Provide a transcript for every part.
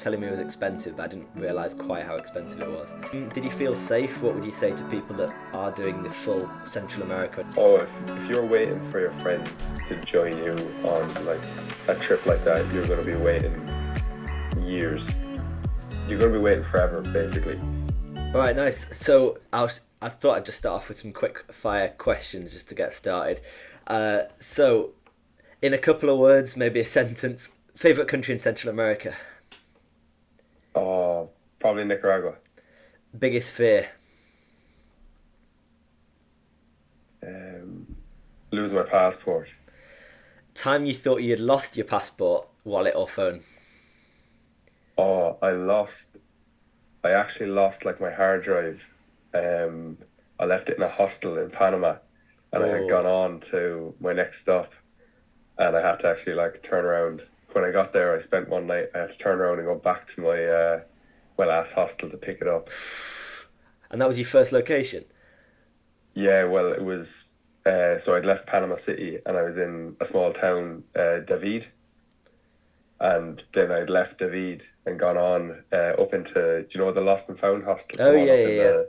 telling me it was expensive, but I didn't realise quite how expensive it was. Did you feel safe? What would you say to people that are doing the full Central America? Oh, if you're waiting for your friends to join you on like a trip like that, you're going to be waiting years. You're going to be waiting forever, basically. All right, nice. So I thought I'd just start off with some quick fire questions just to get started. So, in a couple of words, maybe a sentence, favourite country in Central America? Oh, probably Nicaragua. Biggest fear? Um, Lose my passport. Time you thought you'd lost your passport, wallet or phone? Oh, I actually lost like my hard drive. Um, I left it in a hostel in Panama, and I had Oh, gone on to my next stop, and I had to actually like turn around. When I got there, I spent one night. I had to turn around and go back to my last hostel to pick it up. and that was your first location? Yeah, well, it was. So I'd left Panama City, and I was in a small town, David, and then I'd left David and gone on up into. Do you know the Lost and Found hostel? The Oh, one yeah, up in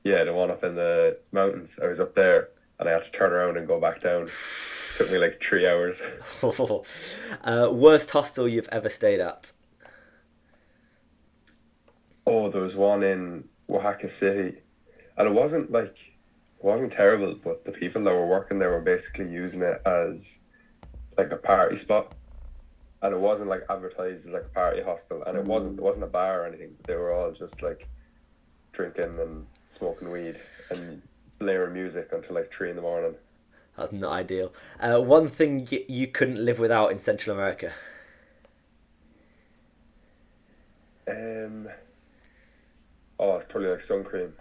yeah, the one up in the mountains. I was up there, and I had to turn around and go back down. Took me like 3 hours. yeah. Worst hostel you've ever stayed at? Oh, there was one in Oaxaca City, and it wasn't terrible, but the people that were working there were basically using it as like a party spot, and it wasn't like advertised as like a party hostel, and it wasn't a bar or anything. They were all just like drinking and smoking weed and blaring music until like 3 in the morning. That's not ideal. One thing you couldn't live without in Central America? Um, oh, it's probably like sun cream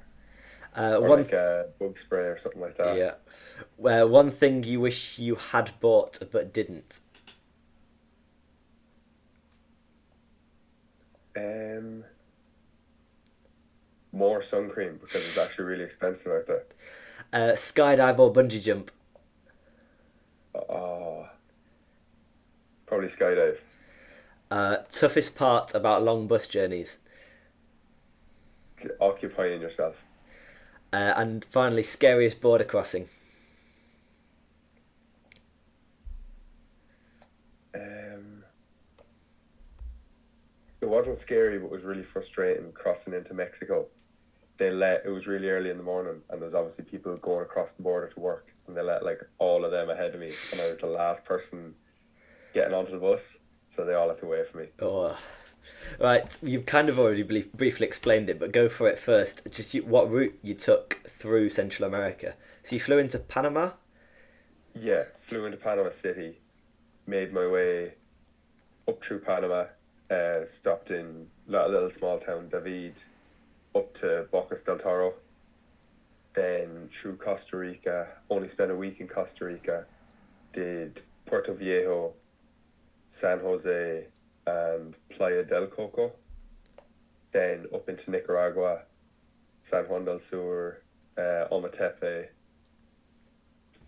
or One, like a bug spray or something like that. yeah. One thing you wish you had bought but didn't? Um, More sun cream because it's actually really expensive out there. Skydive or bungee jump? Oh, probably skydive. Toughest part about long bus journeys? Occupying yourself. And finally, scariest border crossing? Um, it wasn't scary, but it was really frustrating crossing into Mexico. It was really early in the morning, and there was obviously people going across the border to work, and they let like all of them ahead of me, and I was the last person getting onto the bus, so they all had to wait for me. Oh, right. You've kind of already briefly explained it, but go for it first. Just what route you took through Central America? So you flew into Panama. Yeah, flew into Panama City, made my way up through Panama, stopped in a little small town, David, up to Bocas del Toro, then through Costa Rica, only spent a week in Costa Rica, did Puerto Viejo, San Jose, and Playa del Coco, then up into Nicaragua, San Juan del Sur, Ometepe.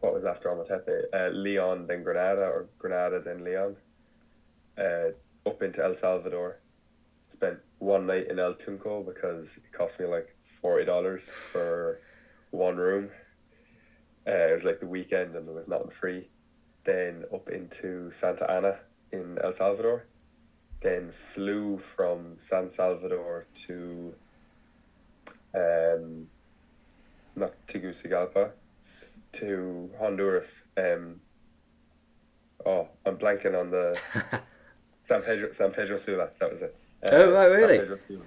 What was after Ometepe? Leon, then Granada, or Granada, then Leon. Up into El Salvador. Spent one night in El Tunco because it cost me like $40 for one room. It was like the weekend and there was nothing free. Then up into Santa Ana in El Salvador. Then flew from San Salvador to um, not Tegucigalpa, to Honduras. I'm blanking on the San Pedro Sula. That was it. Oh, right, San really? Pedro Sula.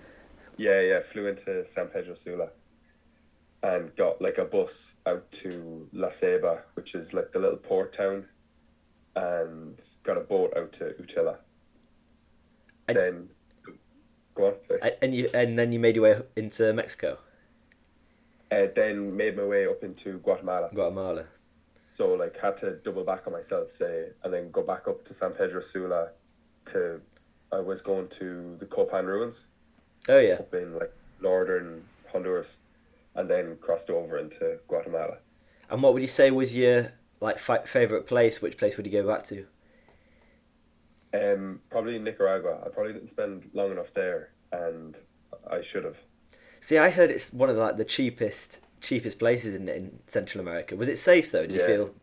Yeah, yeah. Flew into San Pedro Sula and got like a bus out to La Ceiba, which is like the little port town, and got a boat out to Utila. And, Then go on, sorry. and then you made your way into Mexico, Then made my way up into Guatemala. Guatemala. So like had to double back on myself, say, and then go back up to San Pedro Sula. To I was going to the Copan ruins Oh yeah. up in like northern Honduras, and then crossed over into Guatemala. And what would you say was your favorite place? Which place would you go back to? Probably Nicaragua. I probably didn't spend long enough there, and I should have. See, I heard it's one of like the cheapest places in Central America. Was it safe though? Do you Yeah, feel?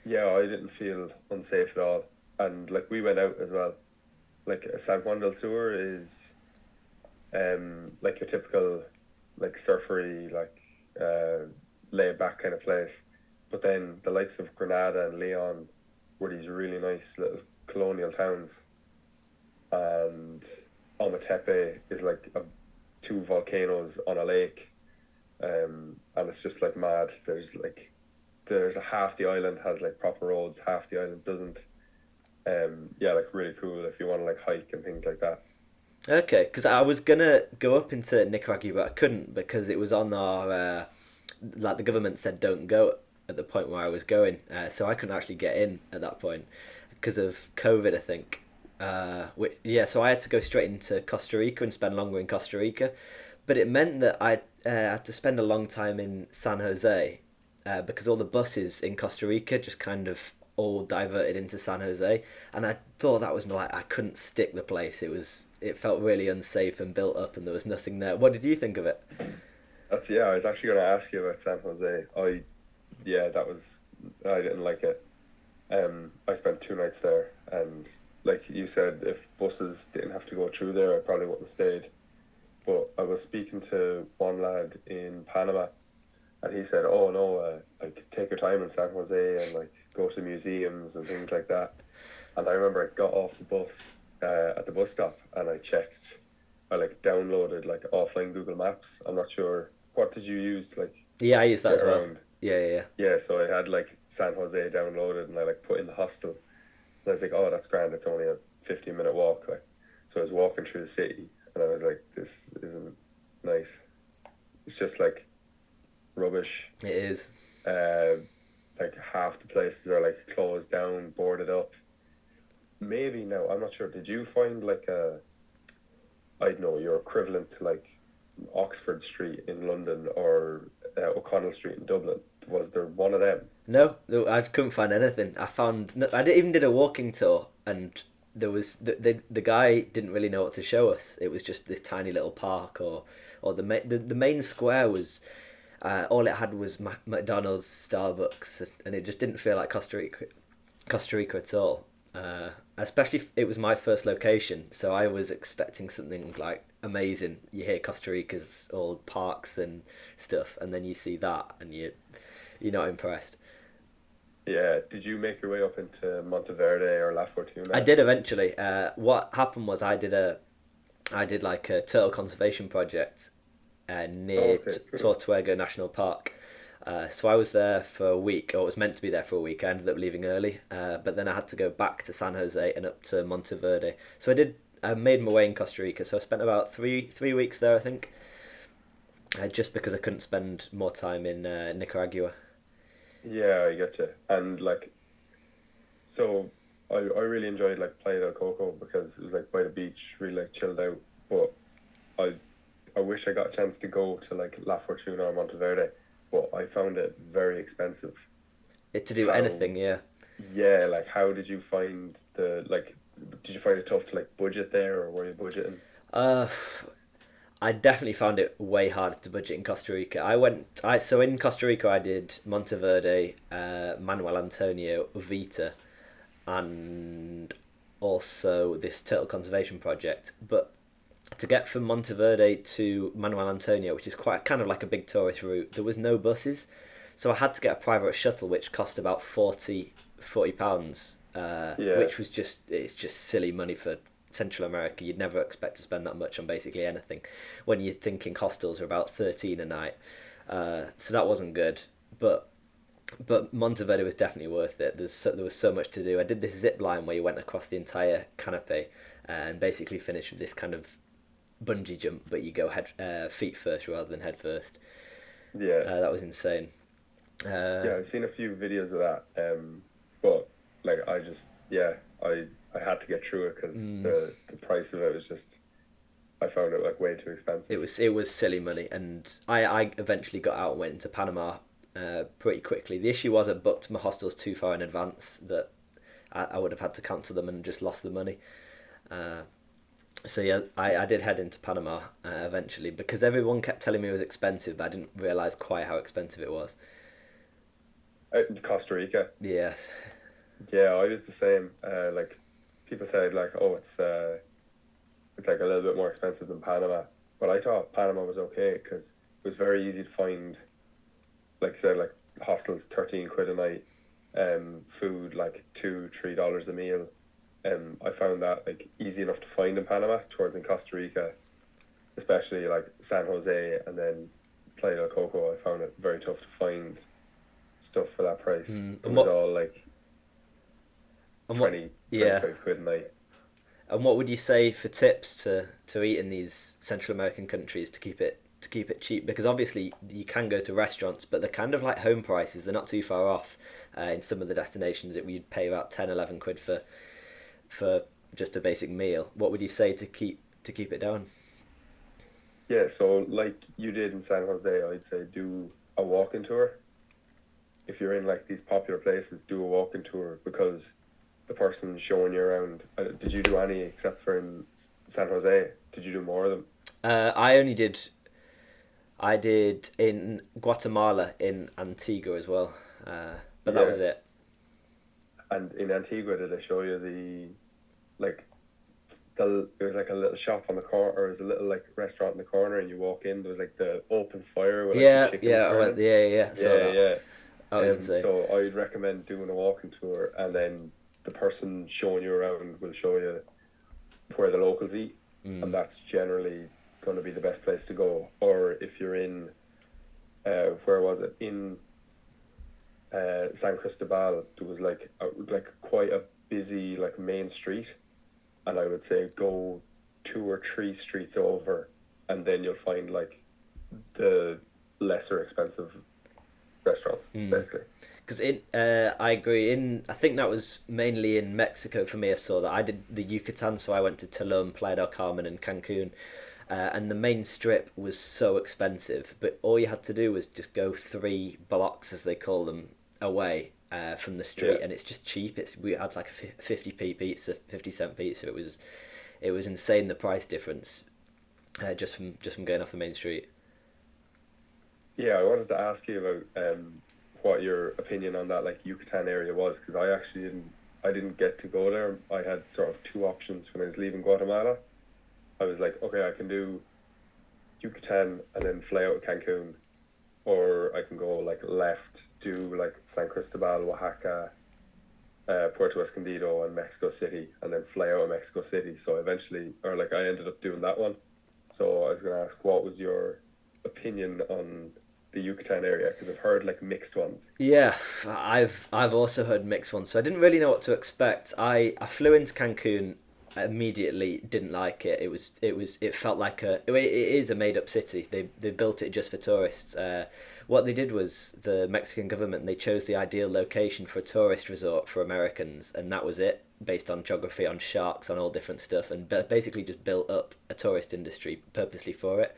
yeah, I didn't feel unsafe at all, and like we went out as well. Like San Juan del Sur is like your typical like surfery laid back kind of place, but then the likes of Granada and Leon were these really nice little colonial towns, and Ometepe is like two volcanoes on a lake, and it's just like mad. There's a half the island has like proper roads, half the island doesn't. Yeah, like really cool if you want to like hike and things like that. Okay, because I was gonna go up into Nicaragua, but I couldn't because it was on our like the government said don't go at the point where I was going, so I couldn't actually get in at that point because of COVID, I think. Yeah, so I had to go straight into Costa Rica and spend longer in Costa Rica, but it meant that I had to spend a long time in San Jose because all the buses in Costa Rica just kind of all diverted into San Jose, and I thought that was like I couldn't stick the place. It felt really unsafe and built up, and there was nothing there. What did you think of it? That's yeah. I was actually going to ask you about San Jose. Yeah, that was I didn't like it. I spent 2 nights there, and like you said, if buses didn't have to go through there, I probably wouldn't have stayed. But I was speaking to one lad in Panama, and he said, "Oh no, like take your time in San Jose and like go to museums and things like that." And I remember I got off the bus at the bus stop, and I checked. I like downloaded like offline Google Maps. I'm not sure what did you use to like Yeah, I used that get as well. around. Yeah. Yeah, so I had like San Jose downloaded, and I like put in the hostel, and I was like, "Oh, that's grand. It's only a 15-minute walk." Like, so I was walking through the city, and I was like, "This isn't nice. It's just like rubbish. It is. Uh, like half the places are like closed down, boarded up. Maybe no, I'm not sure. Did you find like I don't know, your equivalent to like Oxford Street in London or O'Connell Street in Dublin? Was there one of them? No, I couldn't find anything. I found no, even did a walking tour, and there was the guy didn't really know what to show us. It was just this tiny little park, or the main square was all it had was McDonald's, Starbucks, and it just didn't feel like Costa Rica at all. Especially if it was my first location, so I was expecting something like amazing. You hear Costa Rica's all parks and stuff, and then you see that, and you're not impressed. Yeah. Did you make your way up into Monteverde or La I Fortuna? did eventually. What happened was I did like a turtle conservation project Oh, near okay, cool. Tortuego National Park. So I was there for a week, or was meant to be there for a week. I ended up leaving early, but then I had to go back to San Jose and up to Monteverde. So I did. I made my way in Costa Rica. So I spent about three weeks there, I think, just because I couldn't spend more time in Nicaragua. Yeah, I get you. And like, so I really enjoyed like Playa del Coco because it was like by the beach, really like chilled out. But I I wish I got a chance to go to like La Fortuna or Monteverde, but I found it very expensive. It to do How, anything, yeah. yeah, like how did you find the like? Did you find it tough to like budget there, or were you budgeting? Uh, I definitely found it way harder to budget in Costa Rica. So in Costa Rica I did Monteverde, Manuel Antonio, Vita, and also this turtle conservation project. But to get from Monteverde to Manuel Antonio, which is quite kind of like a big tourist route, there was no buses, so I had to get a private shuttle, which cost about 40 pounds, Yeah, which was it's just silly money for Central America. You'd never expect to spend that much on basically anything, when you're thinking hostels are about 13 a night. So that wasn't good, but Monteverde was definitely worth it. There was so much to do. I did this zip line where you went across the entire canopy and basically finished with this kind of bungee jump, but you go feet first rather than head first. yeah, That was insane. Uh, yeah. I've seen a few videos of that. But like I just yeah, I had to get through it because mm, the price of it was just I found it like way too expensive. it was silly money, and I eventually got out and went into Panama pretty quickly. The issue was I booked my hostels too far in advance. That I would have had to cancel them and just lost the money. Uh, so yeah, I did head into Panama eventually because everyone kept telling me it was expensive, but I didn't realize quite how expensive it was. Out in Costa Rica. Yeah. Yeah, I was the same. Like people said, like, oh, it's like a little bit more expensive than Panama, but I thought Panama was okay because it was very easy to find. Like you said, like hostels, 13 quid a night, food like $2-3 a meal. I found that like easy enough to find in Panama. Towards in Costa Rica, especially like San Jose and then Playa del Coco, I found it very tough to find stuff for that price. Mm. It was all like And what 20, yeah. 25 quid a night. And what would you say for tips to eat in these Central American countries to keep it cheap? Because obviously you can go to restaurants, but they're kind of like home prices. They're not too far off. In some of the destinations, that we'd pay about 10, 11 quid for just a basic meal. What would you say to keep it down? Yeah, so like you did in San Jose, I'd say do a walking tour. If you're in like these popular places, do a walking tour because the person showing you around. Did you do any except for in San Jose? Did you do more of them? I only did I did in Guatemala in Antigua as well, but that Yeah, was it. and in Antigua, did they show you like there was like a little shop on the corner, or there was a little like restaurant in the corner, and you walk in, there was like the open fire with like the Yeah, chickens yeah, I went. burning. Yeah, yeah, yeah. Saw Yeah, that. yeah. That was insane. So I'd recommend doing a walking tour, and then the person showing you around will show you where the locals eat, and Mm. that's generally going to be the best place to go. Or if you're in, where was it? In San Cristobal, there was like quite a busy like main street, and I would say go 2 or 3 streets over, and then you'll find like the lesser expensive restaurants, Mm. basically. Because I agree. I think that was mainly in Mexico for me. I saw that I did the Yucatan, so I went to Tulum, Playa del Carmen, and Cancun. And the main strip was so expensive, but all you had to do was just go 3 blocks, as they call them, away from the Yeah. street, and it's just cheap. We had like a 50p pizza, 50-cent pizza. It was insane the price difference just from going off the main street. Yeah, I wanted to ask you about what your opinion on that like Yucatan area was because I didn't get to go there. I had sort of two options when I was leaving Guatemala. I was like, okay, I can do Yucatan and then fly out to Cancun, or I can go like left, do like San Cristobal, Oaxaca, Puerto Escondido, and Mexico City, and then fly out of Mexico City. So eventually, or like I ended up doing that one. So I was gonna ask, what was your opinion on the Yucatan area? Because I've heard like mixed ones. Yeah, I've also heard mixed ones, so I didn't really know what to expect. I flew into Cancun, immediately didn't like it. It felt like it is a made up city. They built it just for tourists. What they did was the Mexican government, they chose the ideal location for a tourist resort for Americans, and that was it, based on geography, on sharks, on all different stuff, and basically just built up a tourist industry purposely for it.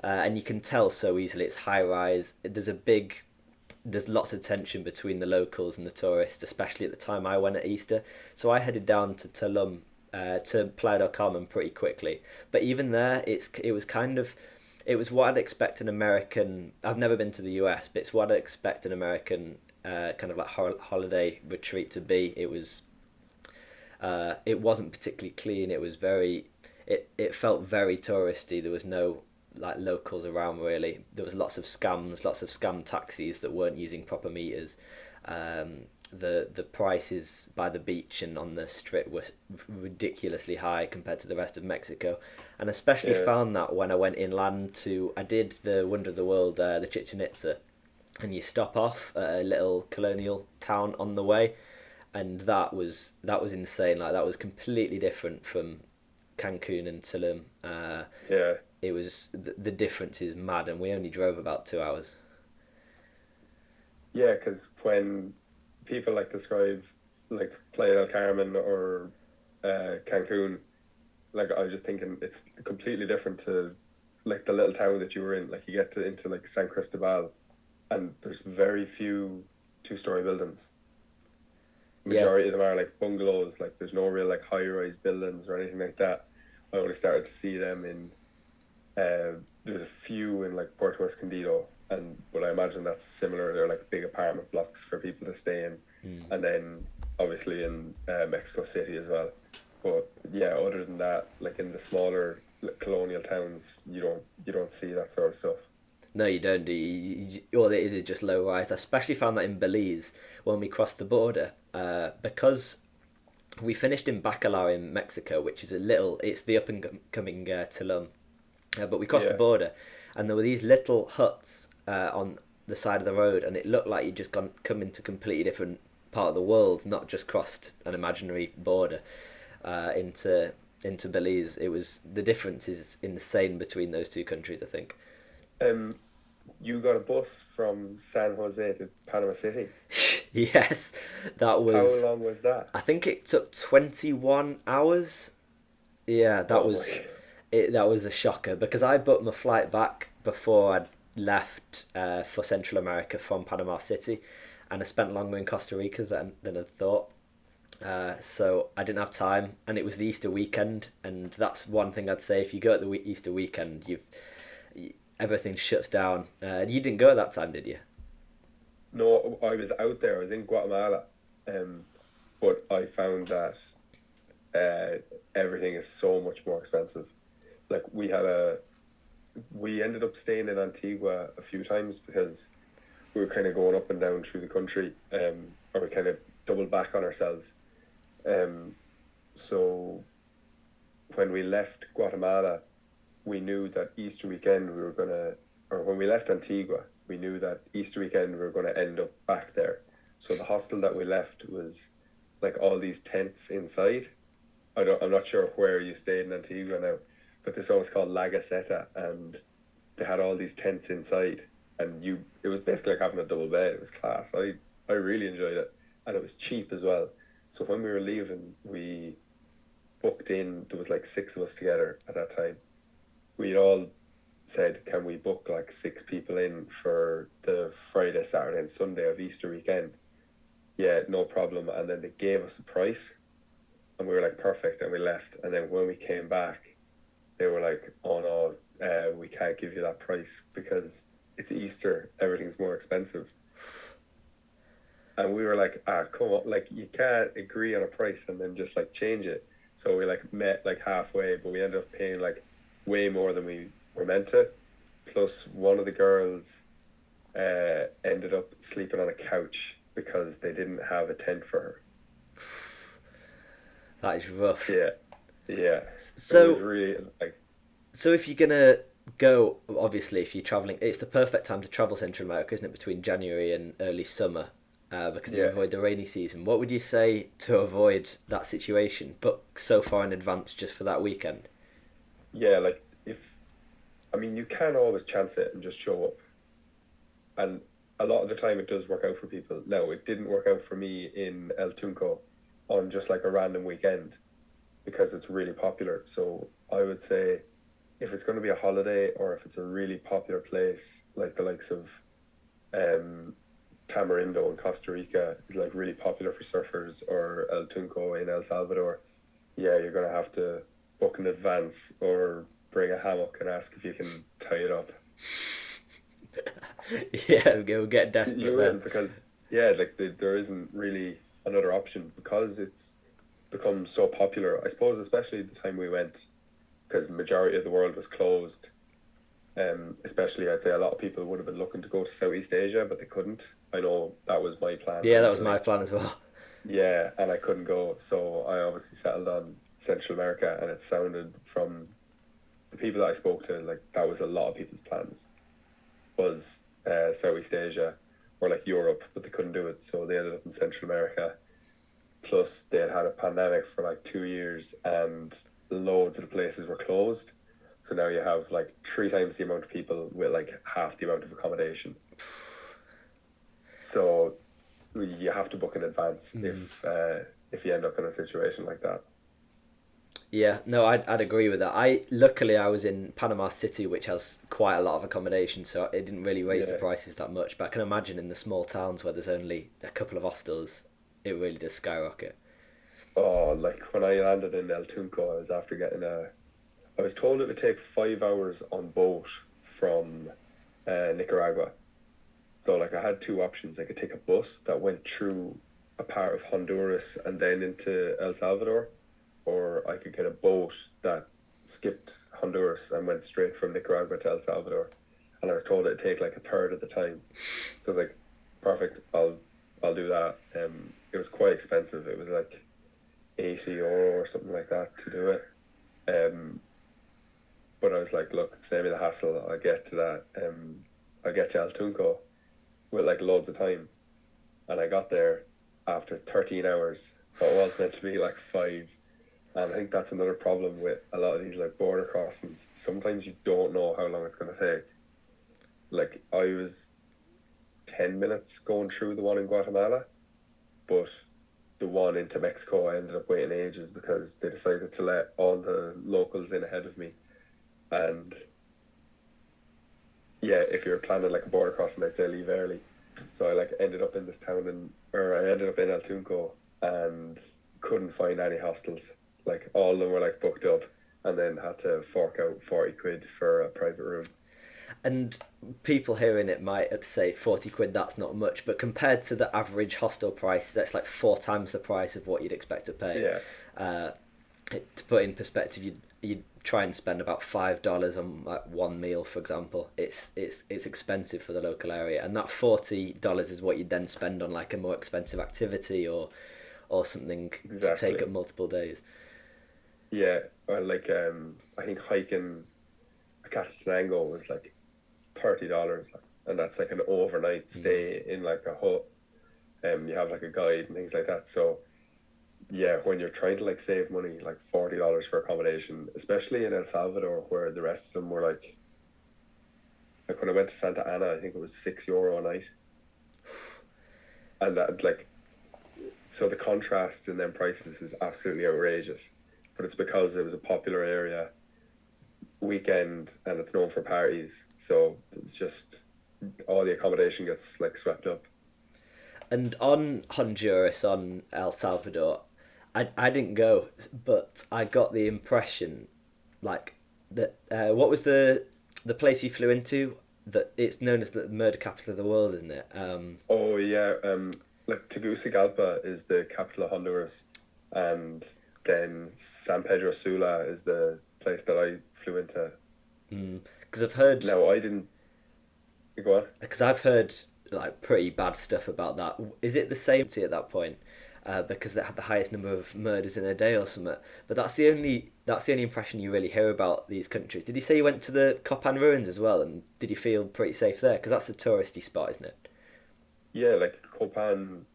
And you can tell so easily it's high rise. There's lots of tension between the locals and the tourists, especially at the time I went at Easter. So I headed down to Tulum, to Playa del Carmen pretty quickly. But even there, it was what I'd expect an American. I've never been to the US, but it's what I'd expect an American kind of like holiday retreat to be. It wasn't particularly clean. It felt very touristy. There was no like locals around really. There was lots of scam taxis that weren't using proper meters. The prices by the beach and on the strip were ridiculously high compared to the rest of Mexico, and especially Yeah, found that when I went inland I did the Wonder of the World, the Chichen Itza, and you stop off at a little colonial town on the way, and that was insane. Like that was completely different from Cancun and Tulum. yeah, The difference is mad, and we only drove about 2 hours. yeah. Because when people like describe like Playa del Carmen or Cancun, like I was just thinking it's completely different to like the little town that you were in. Like you get to into like San Cristobal, and there's very few two-story buildings. Yeah. Majority of them are like bungalows. Like there's no real like high rise buildings or anything like that. I only started to see them in there's a few in like Puerto Escondido, and but I imagine that's similar. They're like big apartment blocks for people to stay in, Mm. and then obviously in Mexico City as well. But yeah, other than that, like in the smaller colonial towns, you don't see that sort of stuff. No, you don't do. All it is just low rise. I especially found that in Belize when we crossed the border, because we finished in Bacalar in Mexico, which is a little. It's the up and coming Tulum, but we crossed the Yeah, border, and there were these little huts on the side of the road, and it looked like you'd just gone come into a completely different part of the world, not just crossed an imaginary border into Belize. It was the difference is insane between those two countries. I think. um, you got a bus from San Jose to Panama City. Yes, that How was. long was that? I think it took 21 hours. Yeah, that Oh my, was it. That was a shocker because I booked my flight back before I left for Central America from Panama City, and I spent longer in Costa Rica than I'd thought. So I didn't have time, and it was the Easter weekend, and that's one thing I'd say. If you go at the Easter weekend, everything shuts down. You didn't go at that time, did you? no, I was out there. I was in Guatemala, um, but I found that uh, everything is so much more expensive. Like we ended up staying in Antigua a few times because we were kind of going up and down through the country, or we kind of doubled back on ourselves. Um, so when we left Guatemala, we knew that Easter weekend we were gonna, or when we left Antigua, we knew that Easter weekend we were gonna end up back there. So the hostel that we left was like all these tents inside. I'm not sure where you stayed in Antigua now, but this one was called La Gaceta, and they had all these tents inside, and it was basically like having a double bed. It was class. I really enjoyed it, and it was cheap as well. So when we were leaving, we booked in. There was like six of us together at that time. We all said, "Can we book like six people in for the Friday, Saturday, and Sunday of Easter weekend?" Yeah, no problem. And then they gave us a price, and we were like, "Perfect," and we left. And then when we came back, they were like, "Oh no, we can't give you that price because it's Easter. Everything's more expensive." And we were like, "Ah, come on! Like you can't agree on a price and then just like change it." So we like met like halfway, but we ended up paying like way more than we were meant to. Plus, one of the girls ended up sleeping on a couch because they didn't have a tent for her. That is rough. Yeah, yeah. It was So really like So if you're gonna go, obviously, if you're traveling, it's the perfect time to travel Central America, isn't it? Between January and early summer, because you yeah, avoid the rainy season. What would you say to avoid that situation? Book so far in advance just for that weekend. yeah. Like if I mean, you can always chance it and just show up, and a lot of the time it does work out for people. Now, it didn't work out for me in El Tunco on just like a random weekend because it's really popular. So I would say if it's going to be a holiday or if it's a really popular place like the likes of um, Tamarindo in Costa Rica is like really popular for surfers, or El Tunco in El Salvador, yeah, you're going to have to book in advance or bring a hammock and ask if you can tie it up. Yeah, we'll get desperate You will then. because yeah, like there isn't really another option because it's become so popular. I suppose especially the time we went because majority of the world was closed. Especially I'd say a lot of people would have been looking to go to Southeast Asia, but they couldn't. I know that was my plan Yeah, that was my originally. plan as well. Yeah, and I couldn't go, so I obviously settled on Central America, and it sounded from the people that I spoke to like that was a lot of people's plans was Southeast Asia or like Europe, but they couldn't do it, so they ended up in Central America. Plus, they had had a pandemic for like 2 years, and loads of the places were closed. So now you have like three times the amount of people with like half the amount of accommodation. So you have to book in advance Mm. if you end up in a situation like that. Yeah, no, I'd agree with that. Luckily I was in Panama City, which has quite a lot of accommodation, so it didn't really raise the Yeah, prices that much. But I can imagine in the small towns where there's only a couple of hostels, it really does skyrocket. Oh, like when I landed in El Tunco, I was after getting a. I was told it would take 5 hours on boat from Nicaragua. So like I had two options. I could take a bus that went through a part of Honduras and then into El Salvador, or I could get a boat that skipped Honduras and went straight from Nicaragua to El Salvador. And I was told it'd take like a third of the time. So I was like, perfect, I'll do that. It was quite expensive. It was like 80 euro or something like that to do it. Um, but I was like, look, save me the hassle. I'll get to that. I'll get to El Tunco with like loads of time. And I got there after 13 hours. It was meant to be like five. And I think that's another problem with a lot of these like border crossings. Sometimes you don't know how long it's going to take. Like I was 10 minutes going through the one in Guatemala, but the one into Mexico I ended up waiting ages because they decided to let all the locals in ahead of me. And yeah, if you're planning like a border crossing, I'd say leave early. So I like ended up in this town or I ended up in El Tunco and couldn't find any hostels. Like all of them were like booked up, and then had to fork out 40 quid for a private room. And people hearing it might say 40 quid, that's not much, but compared to the average hostel price, that's like four times the price of what you'd expect to pay. Yeah, Uh, to put in perspective, you'd try and spend about $5 on like one meal, for example. It's expensive for the local area, and that $40 is what you'd then spend on like a more expensive activity or something to take exactly. up multiple days. Yeah, or like I think hiking a Castanango was like $30, like, and that's like an overnight Mm. stay in like a hut. You have like a guide and things like that. So yeah, when you're trying to like save money, like $40 for accommodation, especially in El Salvador, where the rest of them were like when I went to Santa Ana, I think it was €6 a night, and that like so the contrast in them prices is absolutely outrageous. But it's because it was a popular area, weekend, and it's known for parties. So just all the accommodation gets like swept up. And on Honduras, on El Salvador, I didn't go, but I got the impression, like that. What was the place you flew into? That it's known as the murder capital of the world, isn't it? Oh yeah, like Tegucigalpa is the capital of Honduras, and then San Pedro Sula is the place that I flew into. Because I've heard, Now I didn't go on. because I've heard like pretty bad stuff about that. Is it the same to at that point? Because they had the highest number of murders in a day or something. But that's the only impression you really hear about these countries. Did you say you went to the Copan ruins as well, and did you feel pretty safe there? Because that's a touristy spot, isn't it? Yeah, like Copan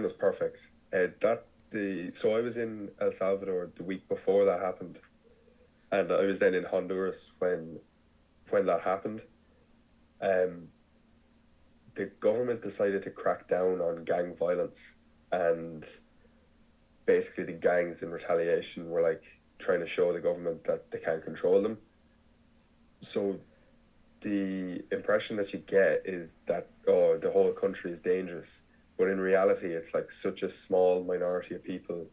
was perfect. That the so I was in El Salvador the week before that happened, and I was then in Honduras when that happened. Um, the government decided to crack down on gang violence, and basically the gangs in retaliation were like trying to show the government that they can't control them. So the impression that you get is that oh the whole country is dangerous, but in reality it's like such a small minority of people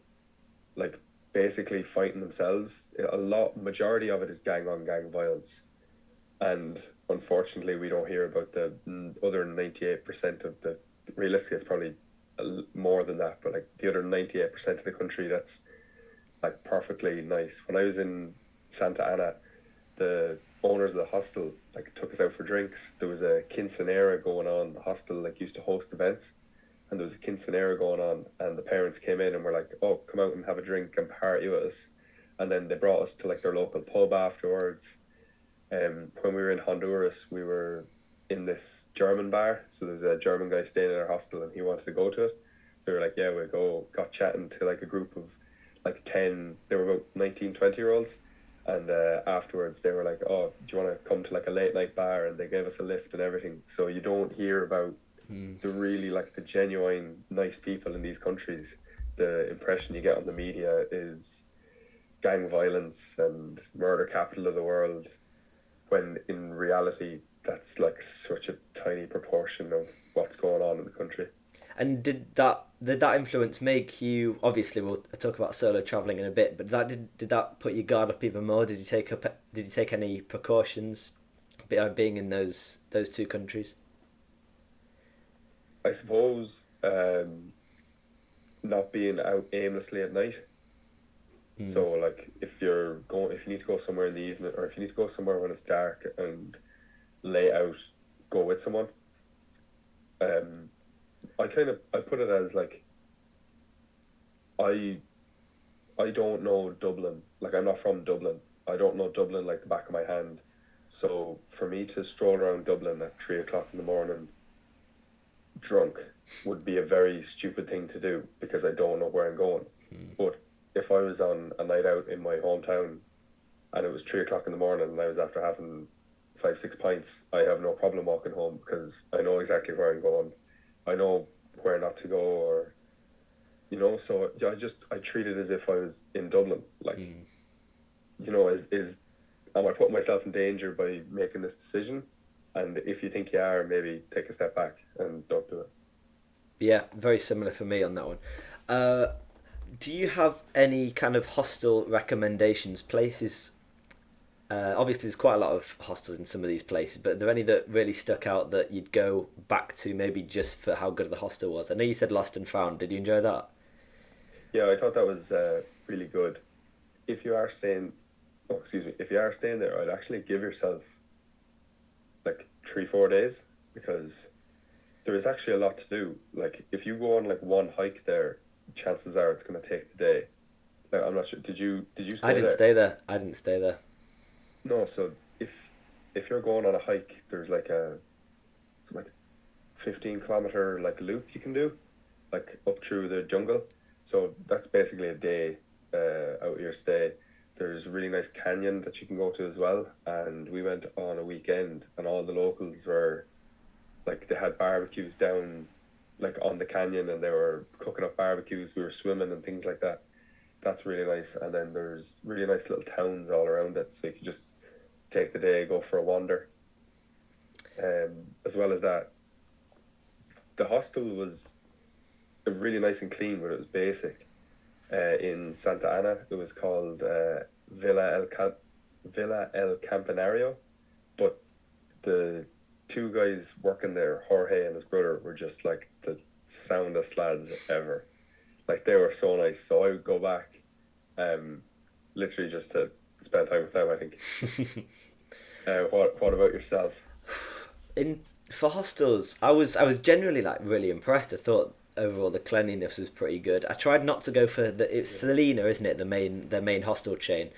like basically fighting themselves. A lot majority of it is gang on gang violence, and unfortunately we don't hear about the other 98% of the realistically it's probably more than that, but like the other 98% of the country that's like perfectly nice. When I was in Santa Ana, the owners of the hostel like took us out for drinks. There was a quinceanera going on. The hostel like used to host events, and there was a quinceanera going on, and the parents came in and were like, "Oh, come out and have a drink and party with us." And then they brought us to like their local pub afterwards. When we were in Honduras, we were in this German bar. So there's a German guy staying in our hostel, and he wanted to go to it. So we were like, "Yeah, we'll go." Got chatting to like a group of like 10. They were about 19, 20 year olds, and afterwards they were like, "Oh, do you want to come to like a late night bar?" And they gave us a lift and everything. So you don't hear about Mm. the really like the genuine nice people in these countries. The impression you get on the media is gang violence and murder capital of the world, when in reality that's like such a tiny proportion of what's going on in the country. And did that influence make you? Obviously, we'll talk about solo traveling in a bit. But did that put your guard up even more? Did you take any precautions being in those two countries? I suppose not being out aimlessly at night. Mm. So like if you need to go somewhere in the evening, or if you need to go somewhere when it's dark and lay out, go with someone. Um, I put it as like I I don't know Dublin. Like I'm not from Dublin. I don't know Dublin like the back of my hand. So for me to stroll around Dublin at 3 o'clock in the morning drunk would be a very stupid thing to do because I don't know where I'm going. Mm. But if I was on a night out in my hometown and it was 3 o'clock in the morning and I was after having 5, 6 pints, I have no problem walking home because I know exactly where I'm going. I know where not to go, or so yeah, I treat it as if I was in Dublin. Like, Mm. is am I putting myself in danger by making this decision? And if you think you are, maybe take a step back and don't do it. Yeah, very similar for me on that one. Uh, do you have any kind of hostel recommendations? Places. Obviously, there's quite a lot of hostels in some of these places, but are there any that really stuck out that you'd go back to maybe just for how good the hostel was? I know you said Lost and Found. Did you enjoy that? Yeah, I thought that was really good. If you are staying, oh, excuse me, if you are staying there, I'd actually give yourself like 3, 4 days because there is actually a lot to do. Like if you go on like one hike there, chances are it's going to take the day. Like, I'm not sure. Did you I stay didn't there? stay there. I didn't stay there. No. So if you're going on a hike, there's like 15 kilometer like loop you can do, like up through the jungle. So that's basically a day out of your stay. There's a really nice canyon that you can go to as well. And we went on a weekend, and all the locals were like they had barbecues down like on the canyon, and they were cooking up barbecues. We were swimming and things like that. That's really nice. And then there's really nice little towns all around it, so you can just take the day, go for a wander. As well as that, the hostel was really nice and clean, but it was basic. In Santa Ana, it was called Villa El Campanario, but the two guys working there, Jorge and his brother, were just like the soundest lads ever. Like they were so nice. So I would go back, um, literally just to spend time with them. I think. What about yourself? In For hostels, I was generally like really impressed. I thought overall the cleanliness was pretty good. I tried not to go for it's Yeah, Selena, isn't it? The main hostel chain.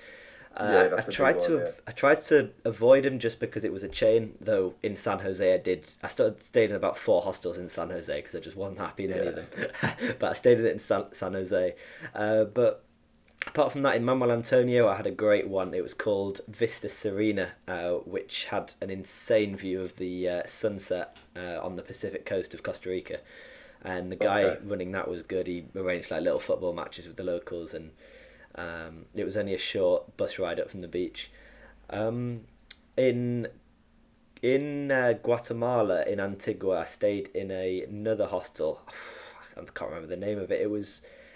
yeah, I that's a big tried one. Yeah, I tried to avoid them just because it was a chain. Though in San Jose, I started staying in about four hostels in San Jose because I just wasn't happy in any of yeah, them. But I stayed in it in San Jose. But apart from that, in Manuel Antonio, I had a great one. It was called Vista Serena, which had an insane view of the sunset on the Pacific coast of Costa Rica. And the guy okay, running that was good. He arranged like little football matches with the locals, and it was only a short bus ride up from the beach. Um, in Guatemala, in Antigua, I stayed in another hostel. I can't remember the name of it.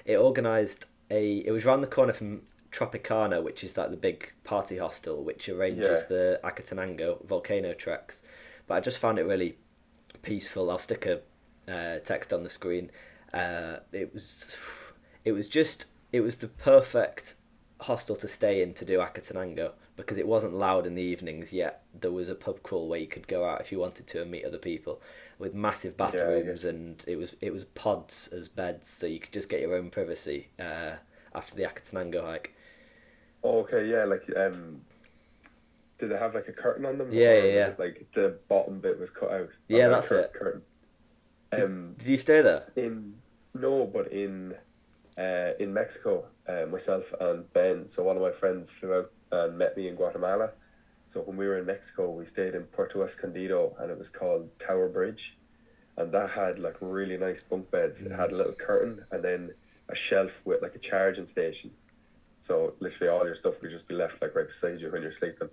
It organised it was around the corner from Tropicana, which is like the big party hostel, which yeah, arranges the Acatenango volcano treks. But I just found it really peaceful. I'll stick a text on the screen. It was it was the perfect hostel to stay in to do Acatenango because it wasn't loud in the evenings yet there was a pub crawl where you could go out if you wanted to and meet other people with massive yeah. I bathrooms, get you. and it was pods as beds so you could just get your own privacy after the Acatenango hike. Oh, okay, yeah. Like, did they have like a curtain on them, Yeah, or yeah, was yeah, it like the bottom bit was cut out? Not yeah, like a that's it. curtain. did, Um, did you stay there? in no, but in Mexico, myself and Ben, so one of my friends flew out and met me in Guatemala. So when we were in Mexico, we stayed in Puerto Escondido, and it was called Tower Bridge, and that had like really nice bunk beds. It Mm. had a little curtain and then a shelf with like a charging station. So literally all your stuff could just be left like right beside you when you're sleeping.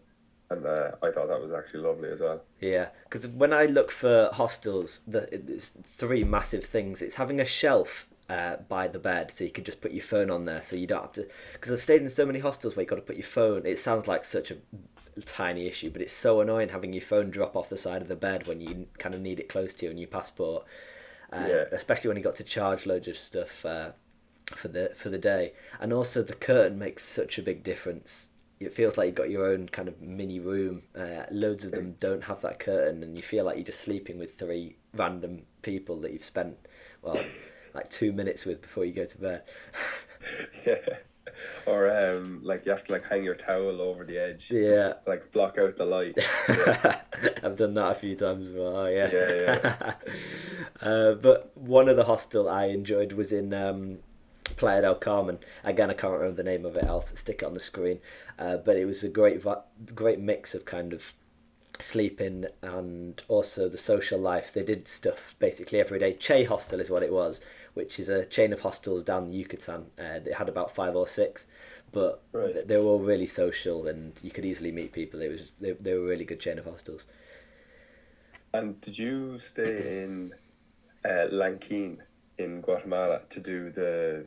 and I thought that was actually lovely as well. Yeah, because when I look for hostels, there's three massive things. It's having a shelf by the bed, so you can just put your phone on there, so you don't have to. Because I've stayed in so many hostels where you got to put your phone. It sounds like such a tiny issue, but it's so annoying having your phone drop off the side of the bed when you kind of need it close to you and your passport, Yeah, especially when you got to charge loads of stuff for the day. And also the curtain makes such a big difference. It feels like you've got your own kind of mini room. Loads of them don't have that curtain, and you feel like you're just sleeping with three random people that you've spent, well, like 2 minutes with before you go to bed. yeah. Or like you have to like hang your towel over the edge, Yeah. like block out the light. Yeah, I've done that a few times as well. Oh, yeah, yeah. yeah. But one of the hostel I enjoyed was in Playa del Carmen. Again, I can't remember the name of it. I'll stick it on the screen. But it was a great mix of kind of sleeping and also the social life. They did stuff basically every day. Che Hostel is what it was, which is a chain of hostels down the Yucatan. They had about five or six, but Right. they were all really social and you could easily meet people. It was they were a really good chain of hostels. And did you stay in Lanquin in Guatemala to do the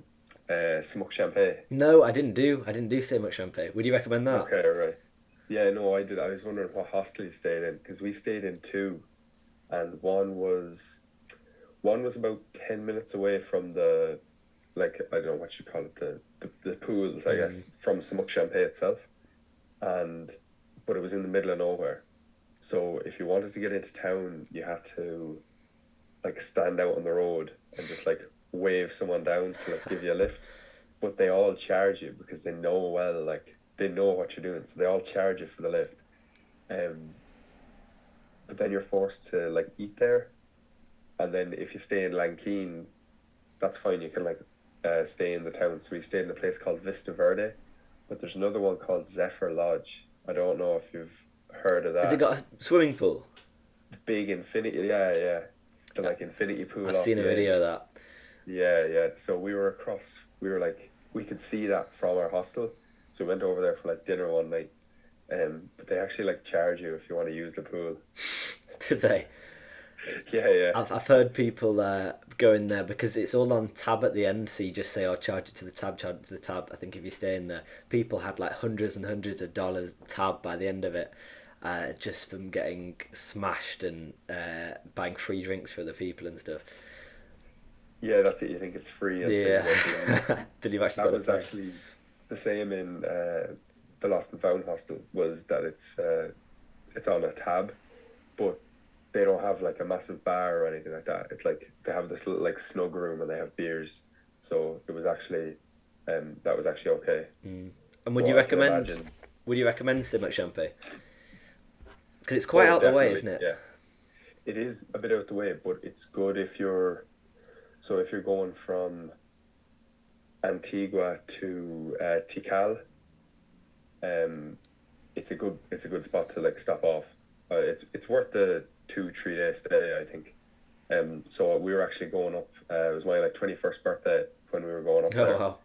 smoke champagne? No, I didn't do so much champagne. Would you recommend that? Okay, right. Yeah, no, I did. I was wondering what hostel you stayed in because we stayed in two, and one was about 10 minutes away from the like I don't know what you call it the pools I Mm. guess from Smoke Champagne itself, and but it was in the middle of nowhere. So if you wanted to get into town, you had to like stand out on the road and just like wave someone down to like give you a lift. But they all charge you because they know well, like they know what you're doing, so they all charge you for the lift. Um, but then you're forced to like eat there, and then if you stay in Lankeen, that's fine. You can like stay in the town. So we stayed in a place called Vista Verde, but there's another one called Zephyr Lodge. I don't know if you've heard of Has it that. got a swimming pool? The big infinity, yeah, yeah, the like infinity I've pool off seen a the video of edge. that. Yeah, yeah. So we were across. We were like we could see that from our hostel. So we went over there for like dinner one night. But they actually like charge you if you want to use the pool. Today. Yeah, yeah, I've heard people go in there because it's all on tab at the end, so you just say, "Oh, charge it to the tab, charge it to the tab." I think if you stay in there, people had like hundreds and hundreds of dollars tab by the end of it, just from getting smashed and buying free drinks for the people and stuff. yeah. That's it. You think it's free until you Yeah, get to the end. till you've actually got That to was pay. actually the same in the Lost and Found hostel. Was that it's on a tab, but they don't have like a massive bar or anything like that. It's like they have this little like snug room and they have beers. So it was actually, that was actually okay. Mm. And But I can imagine. would you recommend so much champagne? Because it's quite Oh, out the way, definitely, isn't it? yeah. It is a bit out the way, but it's good if you're so if you're going from Antigua to Tikal, um, it's a good spot to like stop off. It's worth the 2 3 day stay, I think. So we were actually going up. It was my like 21st birthday when we were going up Oh there, wow.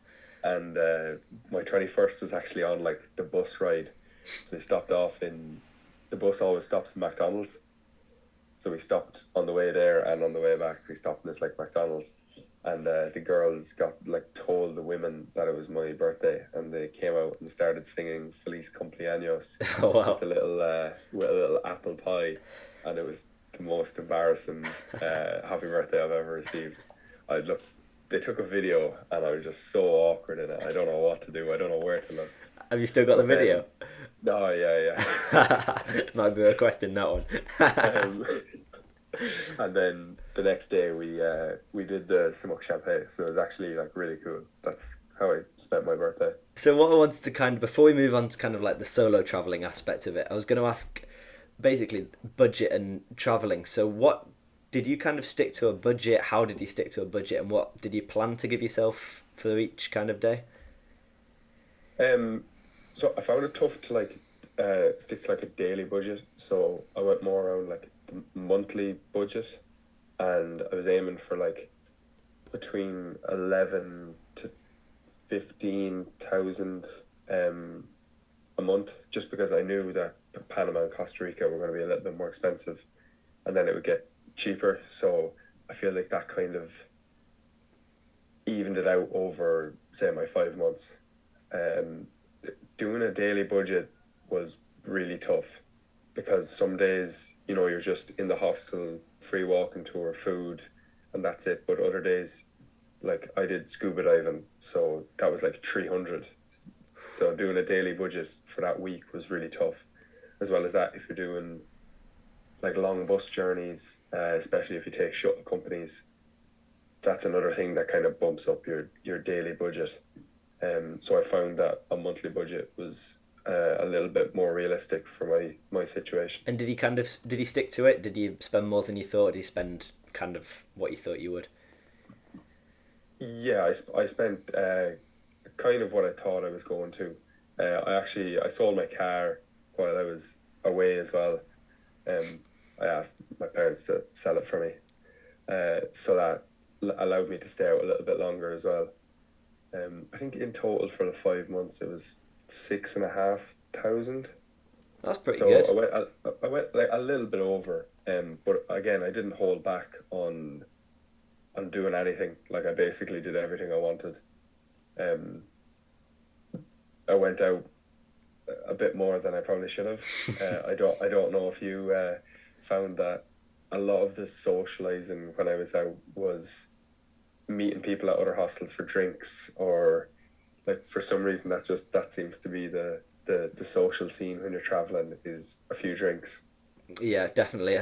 and my 21st was actually on like the bus ride. So we stopped off in the bus always stops in McDonald's. So we stopped on the way there and on the way back. We stopped in this like McDonald's, and the girls got like told the women that it was my birthday, and they came out and started singing "Feliz Cumpleaños" Oh wow. with a little apple pie, and it was the most embarrassing happy birthday I've ever received. I look, they took a video, and I was just so awkward in it. I don't know what to do. I don't know where to look. Have you still got the But then, video? no, yeah, Might be requesting that one. yeah. And then the next day we did the smoke champagne, so it was actually like really cool. That's how I spent my birthday. So what I wanted to kind of before we move on to kind of like the solo traveling aspect of it, I was going to ask basically budget and traveling. So what did you kind of stick to a budget? How did you stick to a budget, and what did you plan to give yourself for each kind of day? Um, so I found it tough to like stick to like a daily budget. So I went more around like the monthly budget, and I was aiming for like between 11 to 15,000 um a month, just because I knew that Panama and Costa Rica were going to be a little bit more expensive, and then it would get cheaper. So I feel like that kind of evened it out over, say, my 5 months. Um, Doing a daily budget was really tough because some days, you're just in the hostel, free walking tour, food, and that's it. But other days, like I did scuba diving, so that was like 300. So doing a daily budget for that week was really tough. As well as that, if you're doing like long bus journeys, especially if you take shuttle companies, that's another thing that kind of bumps up your daily budget. So I found that a monthly budget was a little bit more realistic for my situation. And did he stick to it? Did you spend more than you thought? Did you spend kind of what you thought you would? Yeah, I spent kind of what I thought I was going to. I sold my car while I was away as well. Um, I asked my parents to sell it for me, so that allowed me to stay out a little bit longer as well. I think in total for the 5 months it was 6,500. That's pretty So good. I went like a little bit over. But again, I didn't hold back on doing anything. Like I basically did everything I wanted. Um, I went out a bit more than I probably should have. I don't know if you found that a lot of the socializing when I was out was meeting people at other hostels for drinks, or like for some reason that seems to be the social scene when you're traveling is a few drinks. Yeah, definitely.